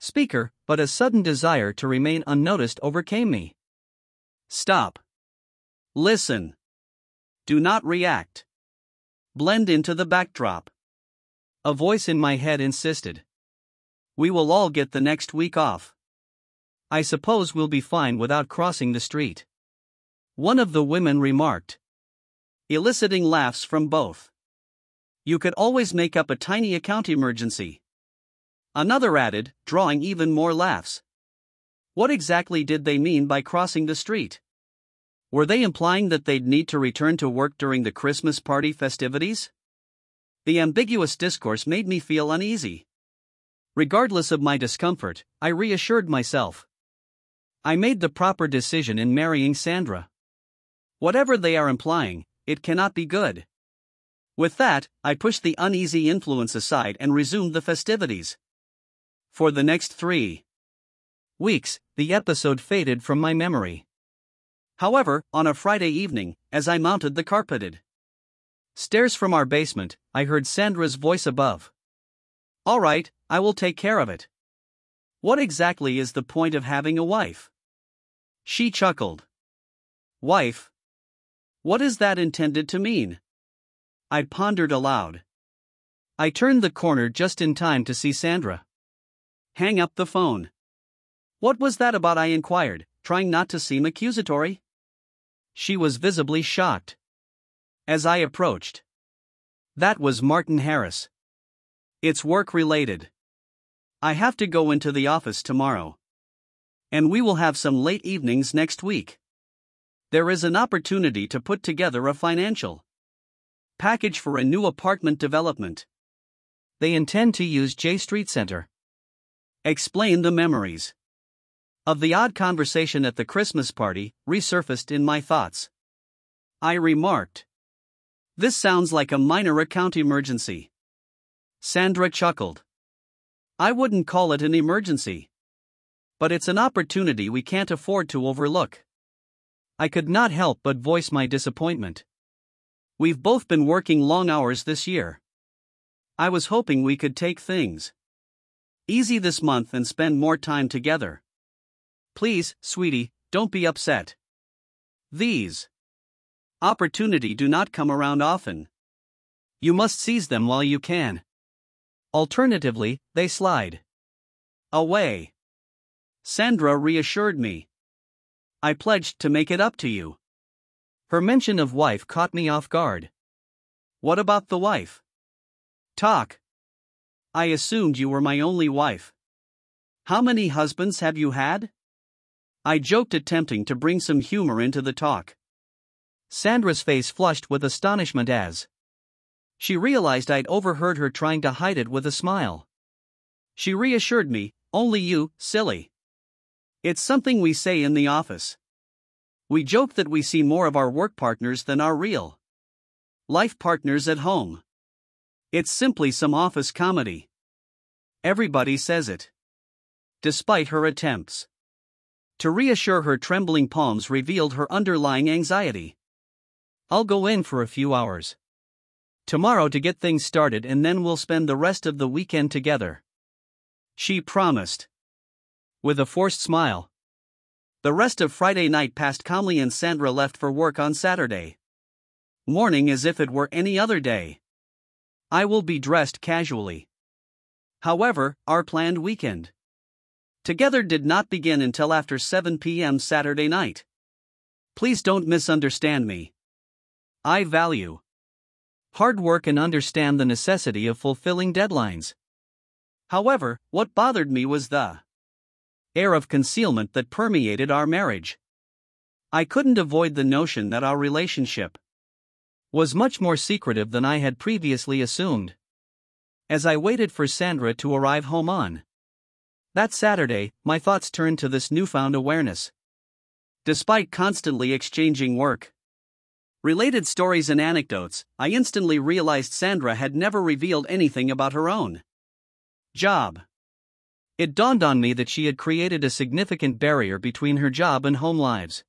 speaker, but a sudden desire to remain unnoticed overcame me. Stop. Listen. Do not react. Blend into the backdrop. A voice in my head insisted. We will all get the next week off. I suppose we'll be fine without crossing the street. One of the women remarked, eliciting laughs from both. You could always make up a tiny account emergency. Another added, drawing even more laughs. What exactly did they mean by crossing the street? Were they implying that they'd need to return to work during the Christmas party festivities? The ambiguous discourse made me feel uneasy. Regardless of my discomfort, I reassured myself. I made the proper decision in marrying Sandra. Whatever they are implying, it cannot be good. With that, I pushed the uneasy influence aside and resumed the festivities. For the next 3 weeks, the episode faded from my memory. However, on a Friday evening, as I mounted the carpeted stairs from our basement, I heard Sandra's voice above. "All right, I will take care of it. What exactly is the point of having a wife?" She chuckled. "Wife? What is that intended to mean?" I pondered aloud. I turned the corner just in time to see Sandra hang up the phone. "What was that about?" I inquired, trying not to seem accusatory. She was visibly shocked. As I approached, "That was Martin Harris. It's work-related. I have to go into the office tomorrow. And we will have some late evenings next week. There is an opportunity to put together a financial package for a new apartment development. They intend to use J Street Center." Explain the memories of the odd conversation at the Christmas party resurfaced in my thoughts. I remarked, "This sounds like a minor account emergency." Sandra chuckled. "I wouldn't call it an emergency. But it's an opportunity we can't afford to overlook." I could not help but voice my disappointment. "We've both been working long hours this year. I was hoping we could take things easy this month and spend more time together. Please, sweetie, don't be upset. These opportunities do not come around often. You must seize them while you can. Alternatively, they slide away." Sandra reassured me. "I pledged to make it up to you." Her mention of wife caught me off guard. "What about the wife? Talk. I assumed you were my only wife. How many husbands have you had?" I joked, attempting to bring some humor into the talk. Sandra's face flushed with astonishment as she realized I'd overheard her trying to hide it with a smile. She reassured me, "Only you, silly. It's something we say in the office. We joke that we see more of our work partners than our real life partners at home. It's simply some office comedy. Everybody says it." Despite her attempts to reassure, her trembling palms revealed her underlying anxiety. "I'll go in for a few hours tomorrow to get things started, and then we'll spend the rest of the weekend together," she promised, with a forced smile. The rest of Friday night passed calmly, and Sandra left for work on Saturday morning as if it were any other day. I will be dressed casually. However, our planned weekend together did not begin until after 7 p.m. Saturday night. Please don't misunderstand me. I value hard work and understand the necessity of fulfilling deadlines. However, what bothered me was the air of concealment that permeated our marriage. I couldn't avoid the notion that our relationship was much more secretive than I had previously assumed. As I waited for Sandra to arrive home on that Saturday, my thoughts turned to this newfound awareness. Despite constantly exchanging work-related stories and anecdotes, I instantly realized Sandra had never revealed anything about her own job. It dawned on me that she had created a significant barrier between her job and home lives.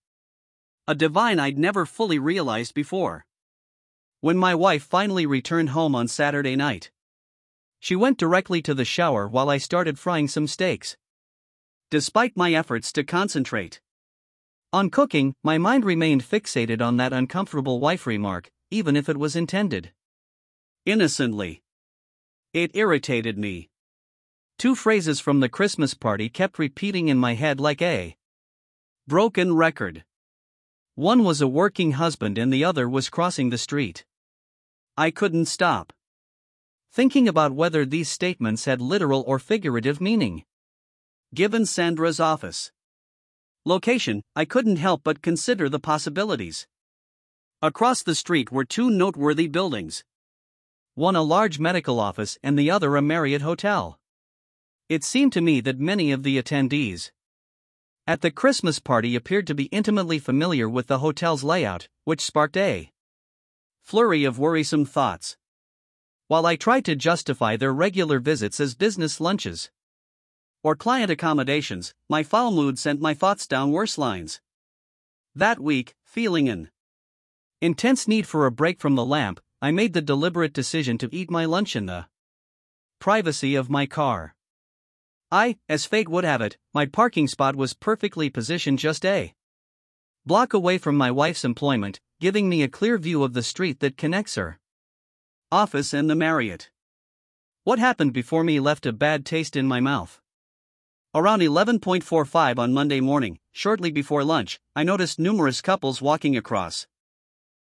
A divine I'd never fully realized before. When my wife finally returned home on Saturday night, she went directly to the shower while I started frying some steaks. Despite my efforts to concentrate on cooking, my mind remained fixated on that uncomfortable wife remark, even if it was intended innocently. It irritated me. Two phrases from the Christmas party kept repeating in my head like a broken record. One was a working husband and the other was crossing the street. I couldn't stop thinking about whether these statements had literal or figurative meaning. Given Sandra's office location, I couldn't help but consider the possibilities. Across the street were two noteworthy buildings. One a large medical office and the other a Marriott hotel. It seemed to me that many of the attendees at the Christmas party appeared to be intimately familiar with the hotel's layout, which sparked a flurry of worrisome thoughts. While I tried to justify their regular visits as business lunches, or client accommodations, my foul mood sent my thoughts down worse lines. That week, feeling an intense need for a break from the lamp, I made the deliberate decision to eat my lunch in the privacy of my car. As fate would have it, my parking spot was perfectly positioned just a block away from my wife's employment, giving me a clear view of the street that connects her office and the Marriott. What happened before me left a bad taste in my mouth. Around 11:45 on Monday morning, shortly before lunch, I noticed numerous couples walking across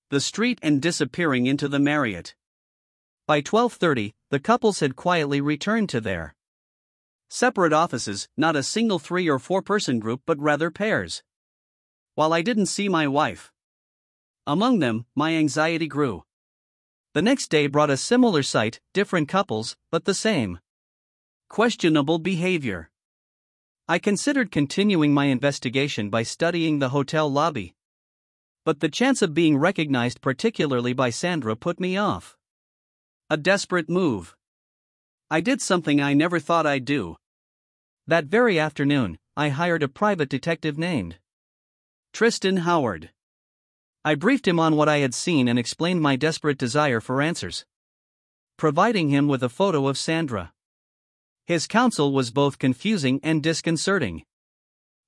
the street and disappearing into the Marriott. By 12:30, the couples had quietly returned to their separate offices, not a single 3 or 4 person group but rather pairs. While I didn't see my wife among them, my anxiety grew. The next day brought a similar sight, different couples, but the same questionable behavior. I considered continuing my investigation by studying the hotel lobby. But the chance of being recognized, particularly by Sandra, put me off. A desperate move. I did something I never thought I'd do. That very afternoon, I hired a private detective named Tristan Howard. I briefed him on what I had seen and explained my desperate desire for answers, providing him with a photo of Sandra. His counsel was both confusing and disconcerting.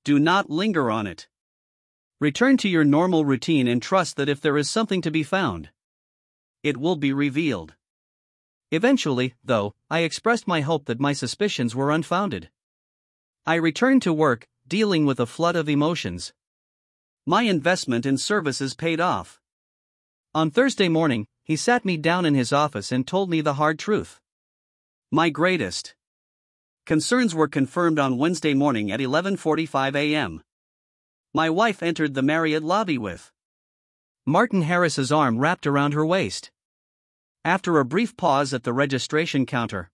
Do not linger on it. Return to your normal routine and trust that if there is something to be found, it will be revealed. Eventually, though, I expressed my hope that my suspicions were unfounded. I returned to work, dealing with a flood of emotions. My investment in services paid off. On Thursday morning, he sat me down in his office and told me the hard truth. My greatest concerns were confirmed on Wednesday morning at 11:45 a.m. My wife entered the Marriott lobby with Martin Harris's arm wrapped around her waist. After a brief pause at the registration counter,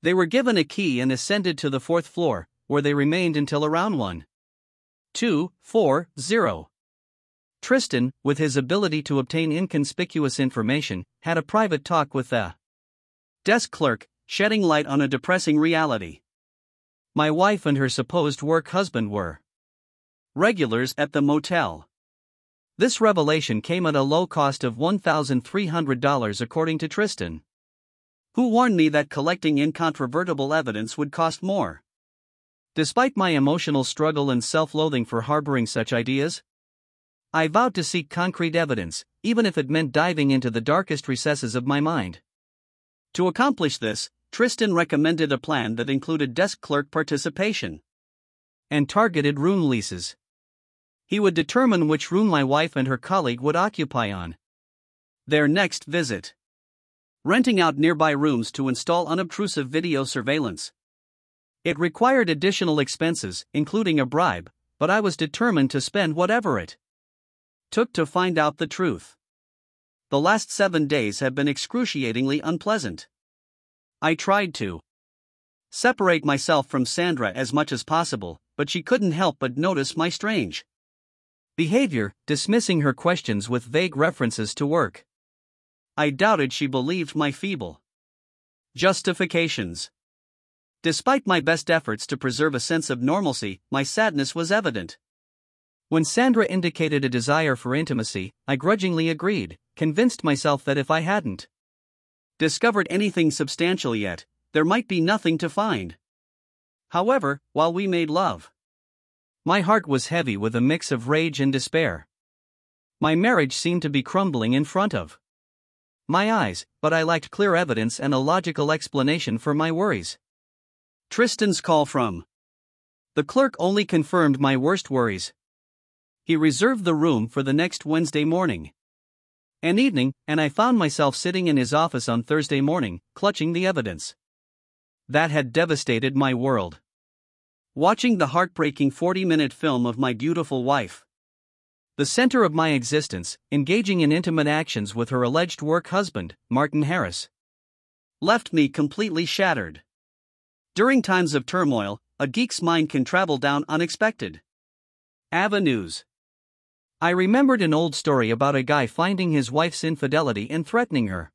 they were given a key and ascended to the 4th floor, where they remained until around 1:40. Tristan, with his ability to obtain inconspicuous information, had a private talk with the desk clerk, shedding light on a depressing reality. My wife and her supposed work husband were regulars at the motel. This revelation came at a low cost of $1,300 according to Tristan, who warned me that collecting incontrovertible evidence would cost more. Despite my emotional struggle and self-loathing for harboring such ideas, I vowed to seek concrete evidence, even if it meant diving into the darkest recesses of my mind. To accomplish this, Tristan recommended a plan that included desk clerk participation and targeted room leases. He would determine which room my wife and her colleague would occupy on their next visit, renting out nearby rooms to install unobtrusive video surveillance. It required additional expenses, including a bribe, but I was determined to spend whatever it took to find out the truth. The last 7 days have been excruciatingly unpleasant. I tried to separate myself from Sandra as much as possible, but she couldn't help but notice my strange behavior, dismissing her questions with vague references to work. I doubted she believed my feeble justifications. Despite my best efforts to preserve a sense of normalcy, my sadness was evident. When Sandra indicated a desire for intimacy, I grudgingly agreed, convinced myself that if I hadn't discovered anything substantial yet, there might be nothing to find. However, while we made love, my heart was heavy with a mix of rage and despair. My marriage seemed to be crumbling in front of my eyes, but I lacked clear evidence and a logical explanation for my worries. Tristan's call from the clerk only confirmed my worst worries. He reserved the room for the next Wednesday morning. An evening, and I found myself sitting in his office on Thursday morning, clutching the evidence that had devastated my world. Watching the heartbreaking 40-minute film of my beautiful wife, the center of my existence, engaging in intimate actions with her alleged work husband, Martin Harris, left me completely shattered. During times of turmoil, a geek's mind can travel down unexpected avenues. I remembered an old story about a guy finding his wife's infidelity and threatening her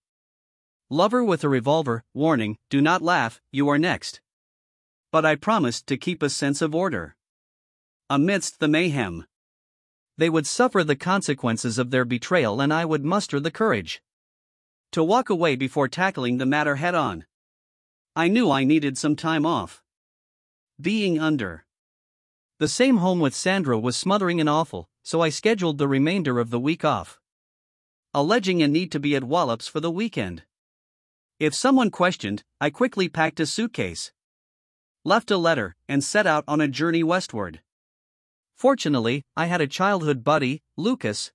lover with a revolver, warning, "Do not laugh, you are next." But I promised to keep a sense of order. Amidst the mayhem, they would suffer the consequences of their betrayal, and I would muster the courage to walk away before tackling the matter head on. I knew I needed some time off. Being under the same home with Sandra was smothering and awful, so I scheduled the remainder of the week off, alleging a need to be at Wallops for the weekend. If someone questioned, I quickly packed a suitcase, left a letter, and set out on a journey westward. Fortunately, I had a childhood buddy, Lucas,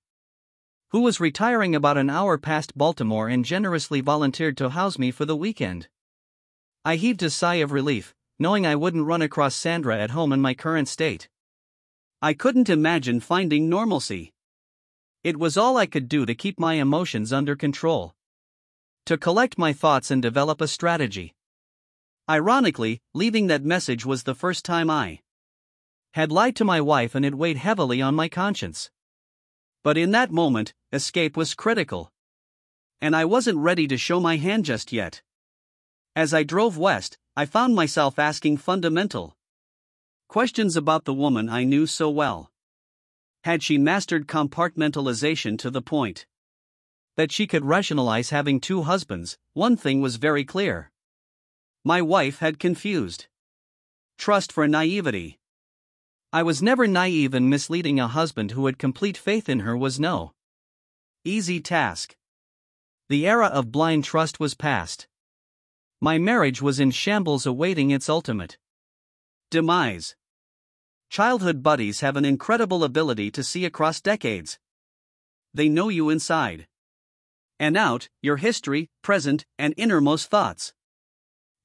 who was retiring about an hour past Baltimore and generously volunteered to house me for the weekend. I heaved a sigh of relief, knowing I wouldn't run across Sandra at home in my current state. I couldn't imagine finding normalcy. It was all I could do to keep my emotions under control, to collect my thoughts and develop a strategy. Ironically, leaving that message was the first time I had lied to my wife, and it weighed heavily on my conscience. But in that moment, escape was critical, and I wasn't ready to show my hand just yet. As I drove west, I found myself asking fundamental questions about the woman I knew so well. Had she mastered compartmentalization to the point that she could rationalize having two husbands? One thing was very clear: my wife had confused trust for naivety. I was never naive, and misleading a husband who had complete faith in her was no easy task. The era of blind trust was past. My marriage was in shambles, awaiting its ultimate demise. Childhood buddies have an incredible ability to see across decades. They know you inside and out, your history, present, and innermost thoughts.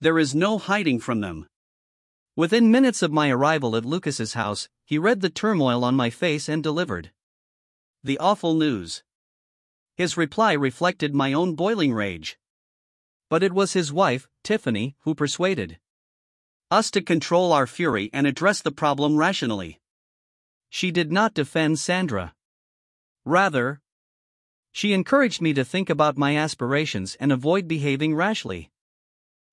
There is no hiding from them. Within minutes of my arrival at Lucas's house, he read the turmoil on my face and delivered the awful news. His reply reflected my own boiling rage. But it was his wife, Tiffany, who persuaded us to control our fury and address the problem rationally. She did not defend Sandra. Rather, she encouraged me to think about my aspirations and avoid behaving rashly.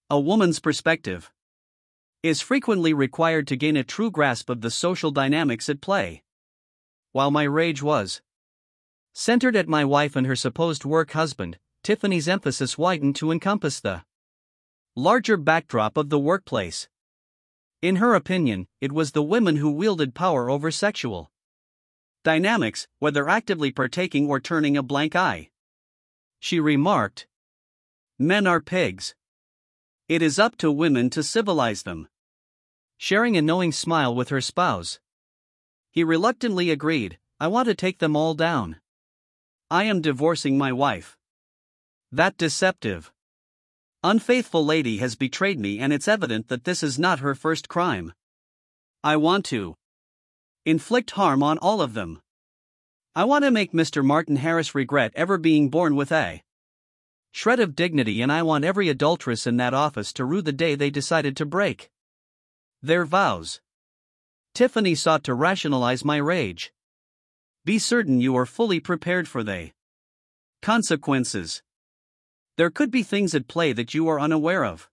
A woman's perspective is frequently required to gain a true grasp of the social dynamics at play. While my rage was centered at my wife and her supposed work husband, Tiffany's emphasis widened to encompass the larger backdrop of the workplace. In her opinion, it was the women who wielded power over sexual dynamics, whether actively partaking or turning a blank eye. She remarked, "Men are pigs. It is up to women to civilize them." Sharing a knowing smile with her spouse, he reluctantly agreed, "I want to take them all down. I am divorcing my wife. That deceptive, unfaithful lady has betrayed me, and it's evident that this is not her first crime. I want to inflict harm on all of them. I want to make Mr. Martin Harris regret ever being born with a shred of dignity, and I want every adulteress in that office to rue the day they decided to break their vows." Tiffany sought to rationalize my rage. "Be certain you are fully prepared for the consequences. There could be things at play that you are unaware of.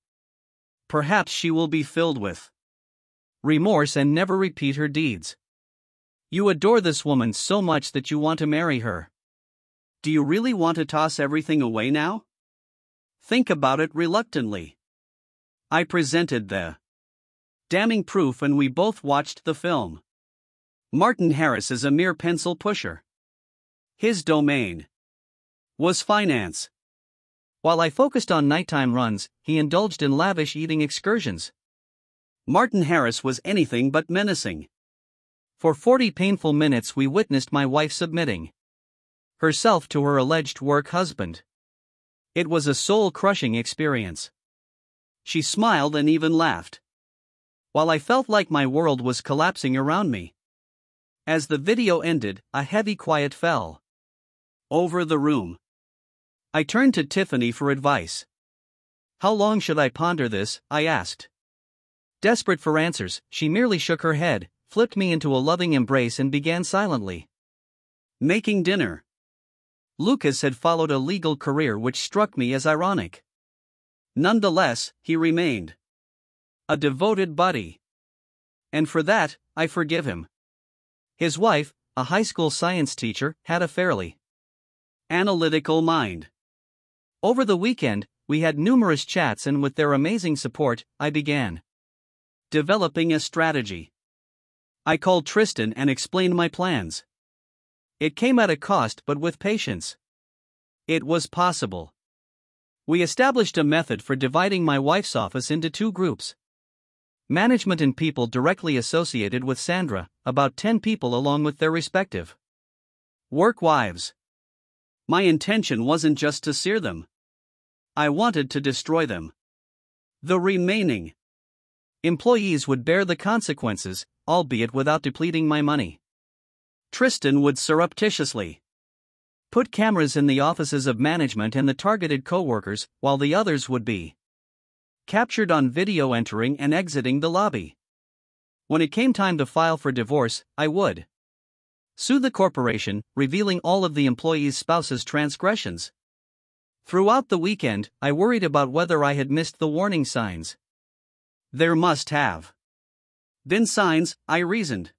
Perhaps she will be filled with remorse and never repeat her deeds. You adore this woman so much that you want to marry her. Do you really want to toss everything away now? Think about it reluctantly." I presented the damning proof, and we both watched the film. Martin Harris is a mere pencil pusher. His domain was finance. While I focused on nighttime runs, he indulged in lavish eating excursions. Martin Harris was anything but menacing. For 40 painful minutes we witnessed my wife submitting herself to her alleged work husband. It was a soul-crushing experience. She smiled and even laughed, while I felt like my world was collapsing around me. As the video ended, a heavy quiet fell over the room. I turned to Tiffany for advice. "How long should I ponder this?" I asked. Desperate for answers, she merely shook her head, flipped me into a loving embrace, and began silently making dinner. Lucas had followed a legal career which struck me as ironic. Nonetheless, he remained A devoted buddy. And for that, I forgive him. His wife, a high school science teacher, had a fairly analytical mind. Over the weekend, we had numerous chats, and with their amazing support, I began developing a strategy. I called Tristan and explained my plans. It came at a cost, but with patience, it was possible. We established a method for dividing my wife's office into two groups: management and people directly associated with Sandra, about 10 people along with their respective work wives. My intention wasn't just to sear them. I wanted to destroy them. The remaining employees would bear the consequences, albeit without depleting my money. Tristan would surreptitiously put cameras in the offices of management and the targeted co-workers, while the others would be captured on video entering and exiting the lobby. When it came time to file for divorce, I would sue the corporation, revealing all of the employees' spouses' transgressions. Throughout the weekend, I worried about whether I had missed the warning signs. There must have been signs, I reasoned.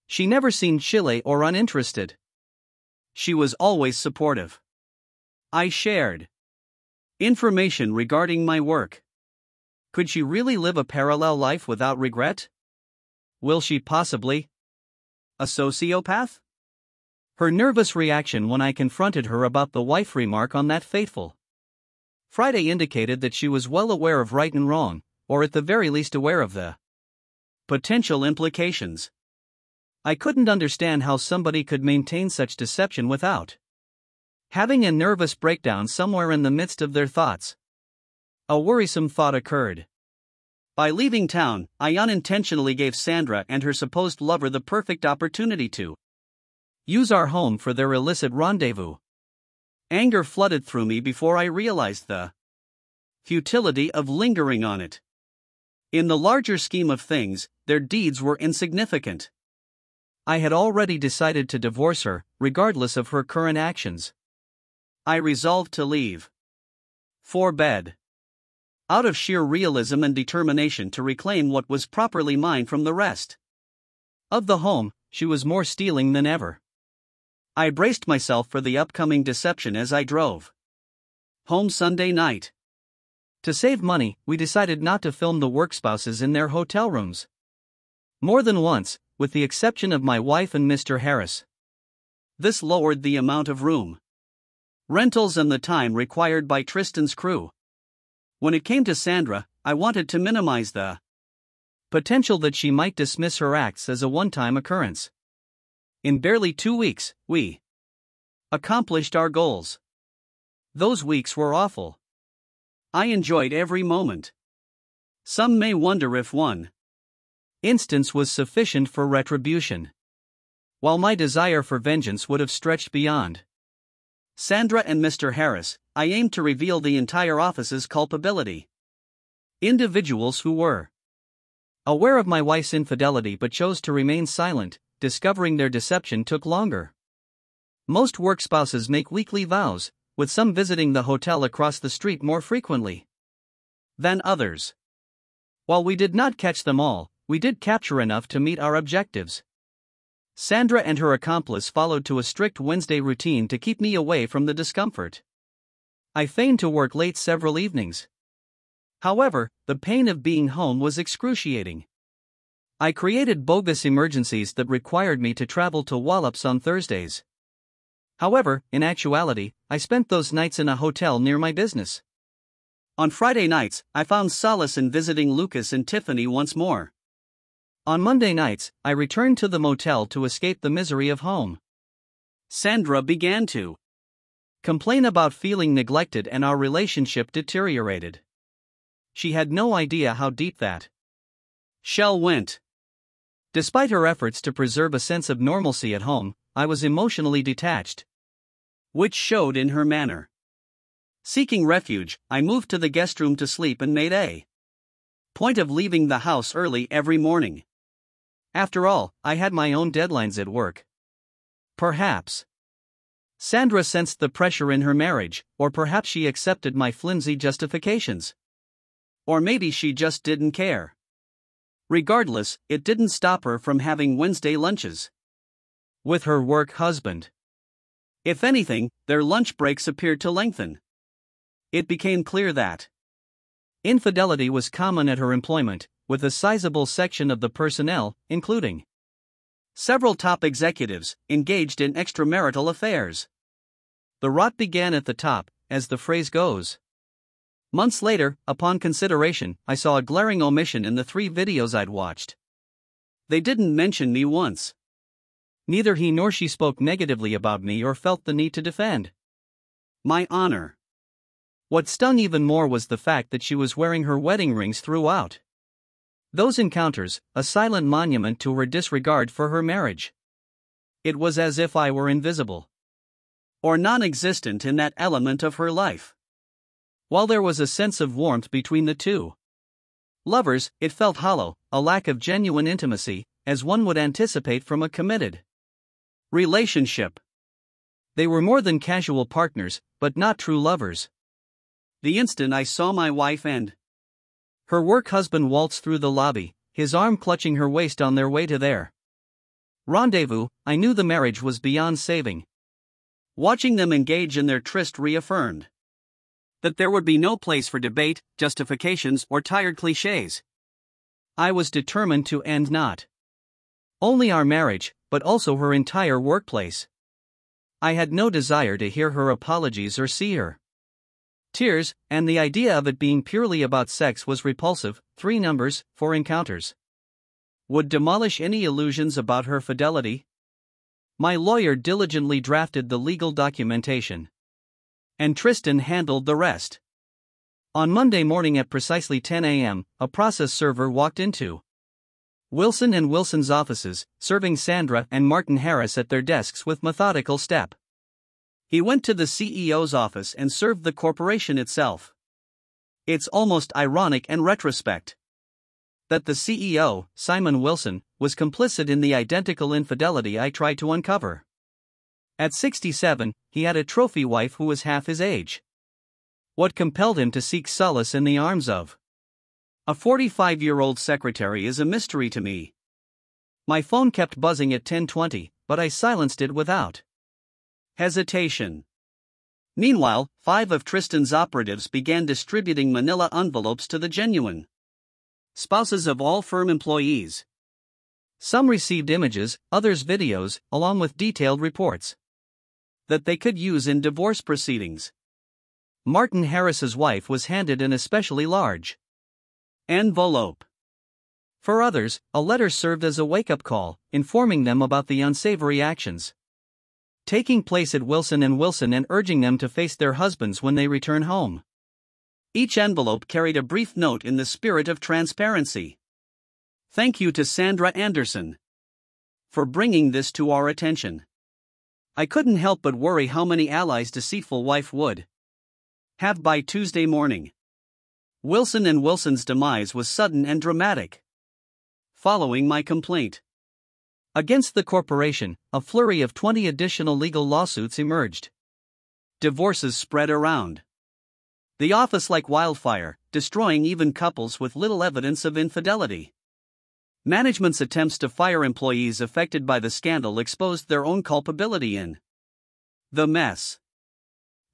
She never seemed chilly or uninterested. She was always supportive. I shared information regarding my work. Could she really live a parallel life without regret? Will she possibly? A sociopath? Her nervous reaction when I confronted her about the wife remark on that fateful Friday indicated that she was well aware of right and wrong, or at the very least aware of the potential implications. I couldn't understand how somebody could maintain such deception without having a nervous breakdown somewhere in the midst of their thoughts. A worrisome thought occurred. By leaving town, I unintentionally gave Sandra and her supposed lover the perfect opportunity to use our home for their illicit rendezvous. Anger flooded through me before I realized the futility of lingering on it. In the larger scheme of things, their deeds were insignificant. I had already decided to divorce her, regardless of her current actions. I resolved to leave for bed, out of sheer realism and determination to reclaim what was properly mine from the rest of the home. She was more stealing than ever. I braced myself for the upcoming deception as I drove home Sunday night. To save money, we decided not to film the work spouses in their hotel rooms. More than once, with the exception of my wife and Mr. Harris. This lowered the amount of room rentals and the time required by Tristan's crew. When it came to Sandra, I wanted to minimize the potential that she might dismiss her acts as a one-time occurrence. In barely 2 weeks, we accomplished our goals. Those weeks were awful. I enjoyed every moment. Some may wonder if one instance was sufficient for retribution, while my desire for vengeance would have stretched beyond Sandra and Mr. Harris. I aimed to reveal the entire office's culpability. Individuals who were aware of my wife's infidelity but chose to remain silent. Discovering their deception took longer. Most work spouses make weekly vows, with some visiting the hotel across the street more frequently than others. While we did not catch them all, we did capture enough to meet our objectives. Sandra and her accomplice followed to a strict Wednesday routine to keep me away from the discomfort. I feigned to work late several evenings. However, the pain of being home was excruciating. I created bogus emergencies that required me to travel to Wallops on Thursdays. However, in actuality, I spent those nights in a hotel near my business. On Friday nights, I found solace in visiting Lucas and Tiffany once more. On Monday nights, I returned to the motel to escape the misery of home. Sandra began to complain about feeling neglected and our relationship deteriorated. She had no idea how deep that shell went. Despite her efforts to preserve a sense of normalcy at home, I was emotionally detached, which showed in her manner. Seeking refuge, I moved to the guest room to sleep and made a point of leaving the house early every morning. After all, I had my own deadlines at work. Perhaps Sandra sensed the pressure in her marriage, or perhaps she accepted my flimsy justifications. Or maybe she just didn't care. Regardless, it didn't stop her from having Wednesday lunches with her work husband. If anything, their lunch breaks appeared to lengthen. It became clear that infidelity was common at her employment, with a sizable section of the personnel, including several top executives, engaged in extramarital affairs. The rot began at the top, as the phrase goes. Months later, upon consideration, I saw a glaring omission in the 3 videos I'd watched. They didn't mention me once. Neither he nor she spoke negatively about me or felt the need to defend my honor. What stung even more was the fact that she was wearing her wedding rings throughout those encounters, a silent monument to her disregard for her marriage. It was as if I were invisible or non-existent in that element of her life. While there was a sense of warmth between the two lovers, it felt hollow, a lack of genuine intimacy, as one would anticipate from a committed relationship. They were more than casual partners, but not true lovers. The instant I saw my wife and her work husband waltz through the lobby, his arm clutching her waist on their way to their rendezvous, I knew the marriage was beyond saving. Watching them engage in their tryst reaffirmed that there would be no place for debate, justifications, or tired cliches. I was determined to end not only our marriage, but also her entire workplace. I had no desire to hear her apologies or see her tears, and the idea of it being purely about sex was repulsive. 3 numbers, 4 encounters would demolish any illusions about her fidelity. My lawyer diligently drafted the legal documentation, and Tristan handled the rest. On Monday morning at precisely 10 a.m., a process server walked into Wilson & Wilson's offices, serving Sandra and Martin Harris at their desks with methodical step. He went to the CEO's office and served the corporation itself. It's almost ironic in retrospect that the CEO, Simon Wilson, was complicit in the identical infidelity I tried to uncover. At 67, he had a trophy wife who was half his age. What compelled him to seek solace in the arms of a 45-year-old secretary is a mystery to me. My phone kept buzzing at 10:20, but I silenced it without hesitation. Meanwhile, 5 of Tristan's operatives began distributing manila envelopes to the genuine spouses of all firm employees. Some received images, others videos, along with detailed reports that they could use in divorce proceedings. Martin Harris's wife was handed an especially large envelope. For others, a letter served as a wake-up call, informing them about the unsavory actions taking place at Wilson & Wilson and urging them to face their husbands when they return home. Each envelope carried a brief note in the spirit of transparency. Thank you to Sandra Anderson for bringing this to our attention. I couldn't help but worry how many allies deceitful wife would have by Tuesday morning. Wilson & Wilson's demise was sudden and dramatic. Following my complaint against the corporation, a flurry of 20 additional legal lawsuits emerged. Divorces spread around the office like wildfire, destroying even couples with little evidence of infidelity. Management's attempts to fire employees affected by the scandal exposed their own culpability in the mess.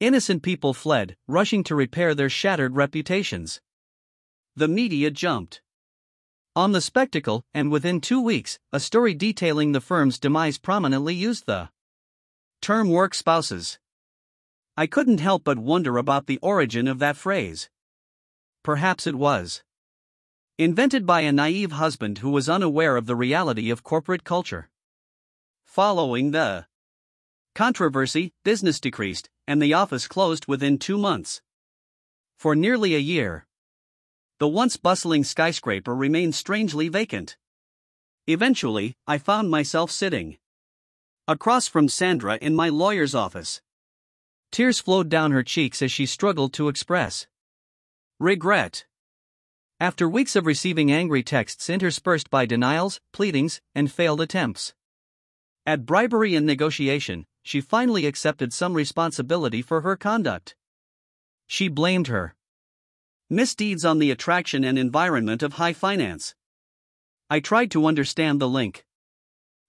Innocent people fled, rushing to repair their shattered reputations. The media jumped on the spectacle, and within 2 weeks, a story detailing the firm's demise prominently used the term work spouses. I couldn't help but wonder about the origin of that phrase. Perhaps it was invented by a naive husband who was unaware of the reality of corporate culture. Following the controversy, business decreased, and the office closed within 2 months. For nearly a year, the once bustling skyscraper remained strangely vacant. Eventually, I found myself sitting across from Sandra in my lawyer's office. Tears flowed down her cheeks as she struggled to express regret. After weeks of receiving angry texts interspersed by denials, pleadings, and failed attempts at bribery and negotiation, she finally accepted some responsibility for her conduct. She blamed her Misdeeds on the attraction and environment of high finance. I tried to understand the link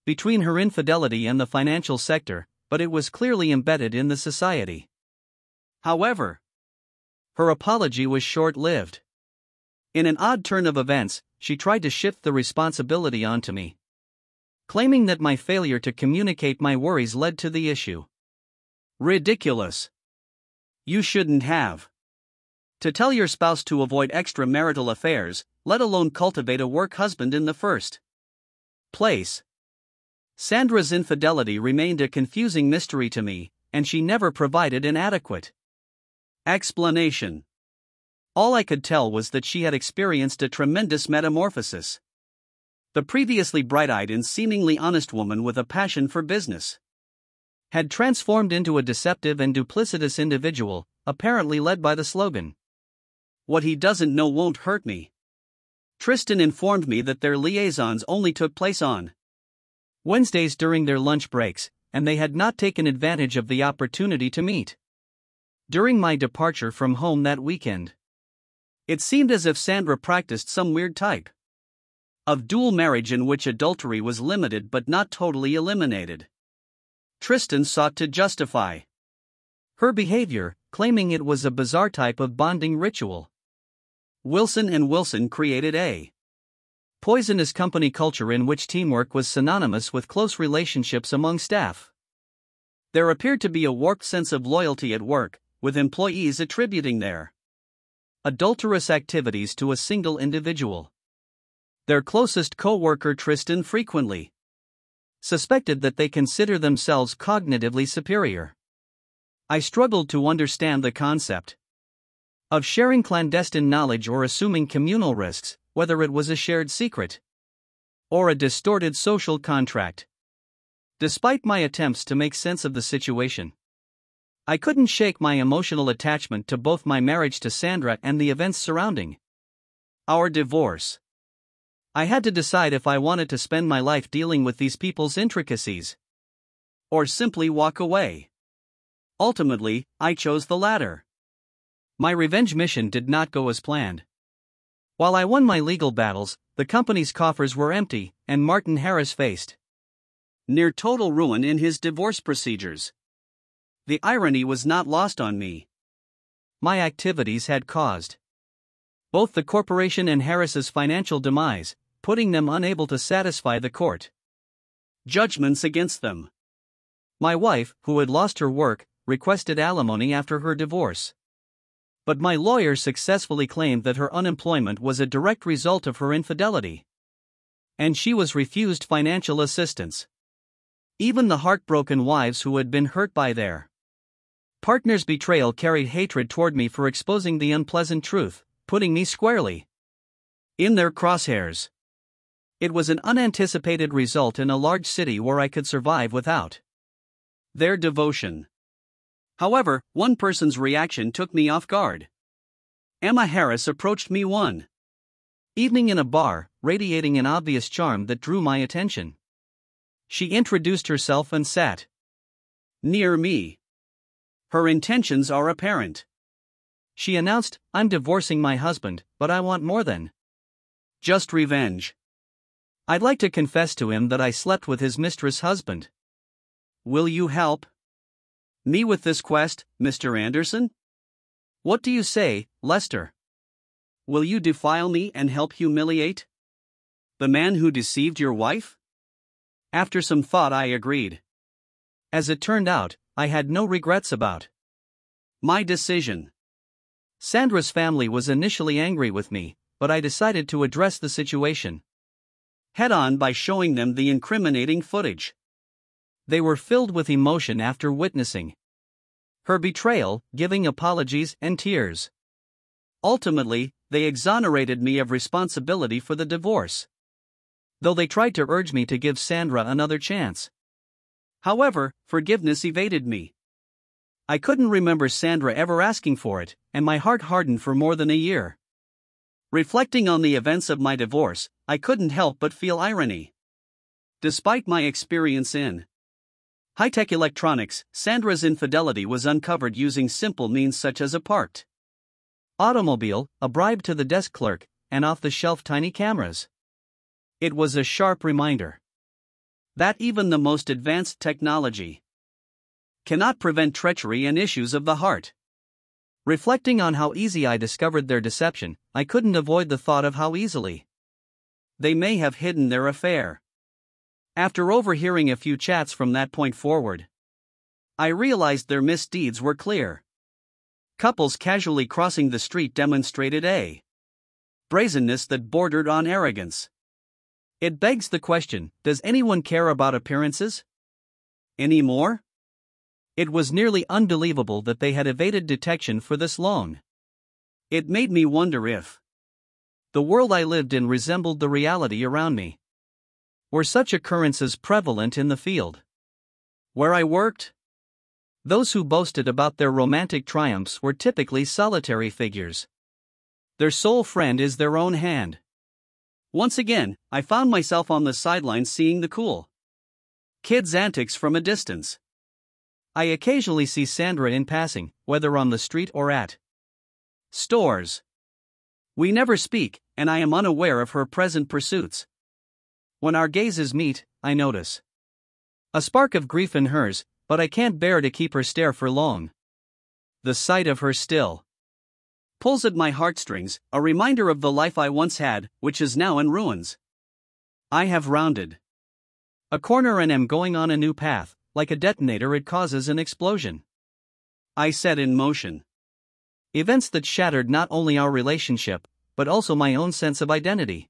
between her infidelity and the financial sector, but it was clearly embedded in the society. However, her apology was short-lived. In an odd turn of events, she tried to shift the responsibility onto me, claiming that my failure to communicate my worries led to the issue. Ridiculous. You shouldn't have to tell your spouse to avoid extramarital affairs, let alone cultivate a work husband in the first place. Sandra's infidelity remained a confusing mystery to me, and she never provided an adequate explanation. All I could tell was that she had experienced a tremendous metamorphosis. The previously bright-eyed and seemingly honest woman with a passion for business had transformed into a deceptive and duplicitous individual, apparently led by the slogan, "What he doesn't know won't hurt me." Tristan informed me that their liaisons only took place on Wednesdays during their lunch breaks, and they had not taken advantage of the opportunity to meet during my departure from home that weekend. It seemed as if Sandra practiced some weird type of dual marriage in which adultery was limited but not totally eliminated. Tristan sought to justify her behavior, claiming it was a bizarre type of bonding ritual. Wilson and Wilson created a poisonous company culture in which teamwork was synonymous with close relationships among staff. There appeared to be a warped sense of loyalty at work, with employees attributing their adulterous activities to a single individual. Their closest co-worker Tristan frequently suspected that they consider themselves cognitively superior. I struggled to understand the concept of sharing clandestine knowledge or assuming communal risks, whether it was a shared secret or a distorted social contract. Despite my attempts to make sense of the situation, I couldn't shake my emotional attachment to both my marriage to Sandra and the events surrounding our divorce. I had to decide if I wanted to spend my life dealing with these people's intricacies or simply walk away. Ultimately, I chose the latter. My revenge mission did not go as planned. While I won my legal battles, the company's coffers were empty, and Martin Harris faced near total ruin in his divorce procedures. The irony was not lost on me. My activities had caused both the corporation and Harris's financial demise, putting them unable to satisfy the court judgments against them. My wife, who had lost her work, requested alimony after her divorce. But my lawyer successfully claimed that her unemployment was a direct result of her infidelity, and she was refused financial assistance. Even the heartbroken wives who had been hurt by their partner's betrayal carried hatred toward me for exposing the unpleasant truth, putting me squarely in their crosshairs. It was an unanticipated result in a large city where I could survive without their devotion. However, one person's reaction took me off guard. Emma Harris approached me one evening in a bar, radiating an obvious charm that drew my attention. She introduced herself and sat near me. Her intentions are apparent. She announced, "I'm divorcing my husband, but I want more than just revenge. I'd like to confess to him that I slept with his mistress' husband. Will you help me with this quest, Mr. Anderson? What do you say, Lester? Will you defile me and help humiliate the man who deceived your wife?" After some thought, I agreed. As it turned out, I had no regrets about my decision. Sandra's family was initially angry with me, but I decided to address the situation head-on by showing them the incriminating footage. They were filled with emotion after witnessing her betrayal, giving apologies and tears. Ultimately, they exonerated me of responsibility for the divorce, though they tried to urge me to give Sandra another chance. However, forgiveness evaded me. I couldn't remember Sandra ever asking for it, and my heart hardened for more than a year. Reflecting on the events of my divorce, I couldn't help but feel irony. Despite my experience in high-tech electronics, Sandra's infidelity was uncovered using simple means such as a parked automobile, a bribe to the desk clerk, and off-the-shelf tiny cameras. It was a sharp reminder that even the most advanced technology cannot prevent treachery and issues of the heart. Reflecting on how easy I discovered their deception, I couldn't avoid the thought of how easily they may have hidden their affair. After overhearing a few chats from that point forward, I realized their misdeeds were clear. Couples casually crossing the street demonstrated a brazenness that bordered on arrogance. It begs the question, does anyone care about appearances anymore? It was nearly unbelievable that they had evaded detection for this long. It made me wonder if the world I lived in resembled the reality around me. Were such occurrences prevalent in the field where I worked? Those who boasted about their romantic triumphs were typically solitary figures. Their sole friend is their own hand. Once again, I found myself on the sidelines seeing the cool kids' antics from a distance. I occasionally see Sandra in passing, whether on the street or at stores. We never speak, and I am unaware of her present pursuits. When our gazes meet, I notice a spark of grief in hers, but I can't bear to keep her stare for long. The sight of her still pulls at my heartstrings, a reminder of the life I once had, which is now in ruins. I have rounded a corner and am going on a new path. Like a detonator, it causes an explosion. I set in motion events that shattered not only our relationship, but also my own sense of identity.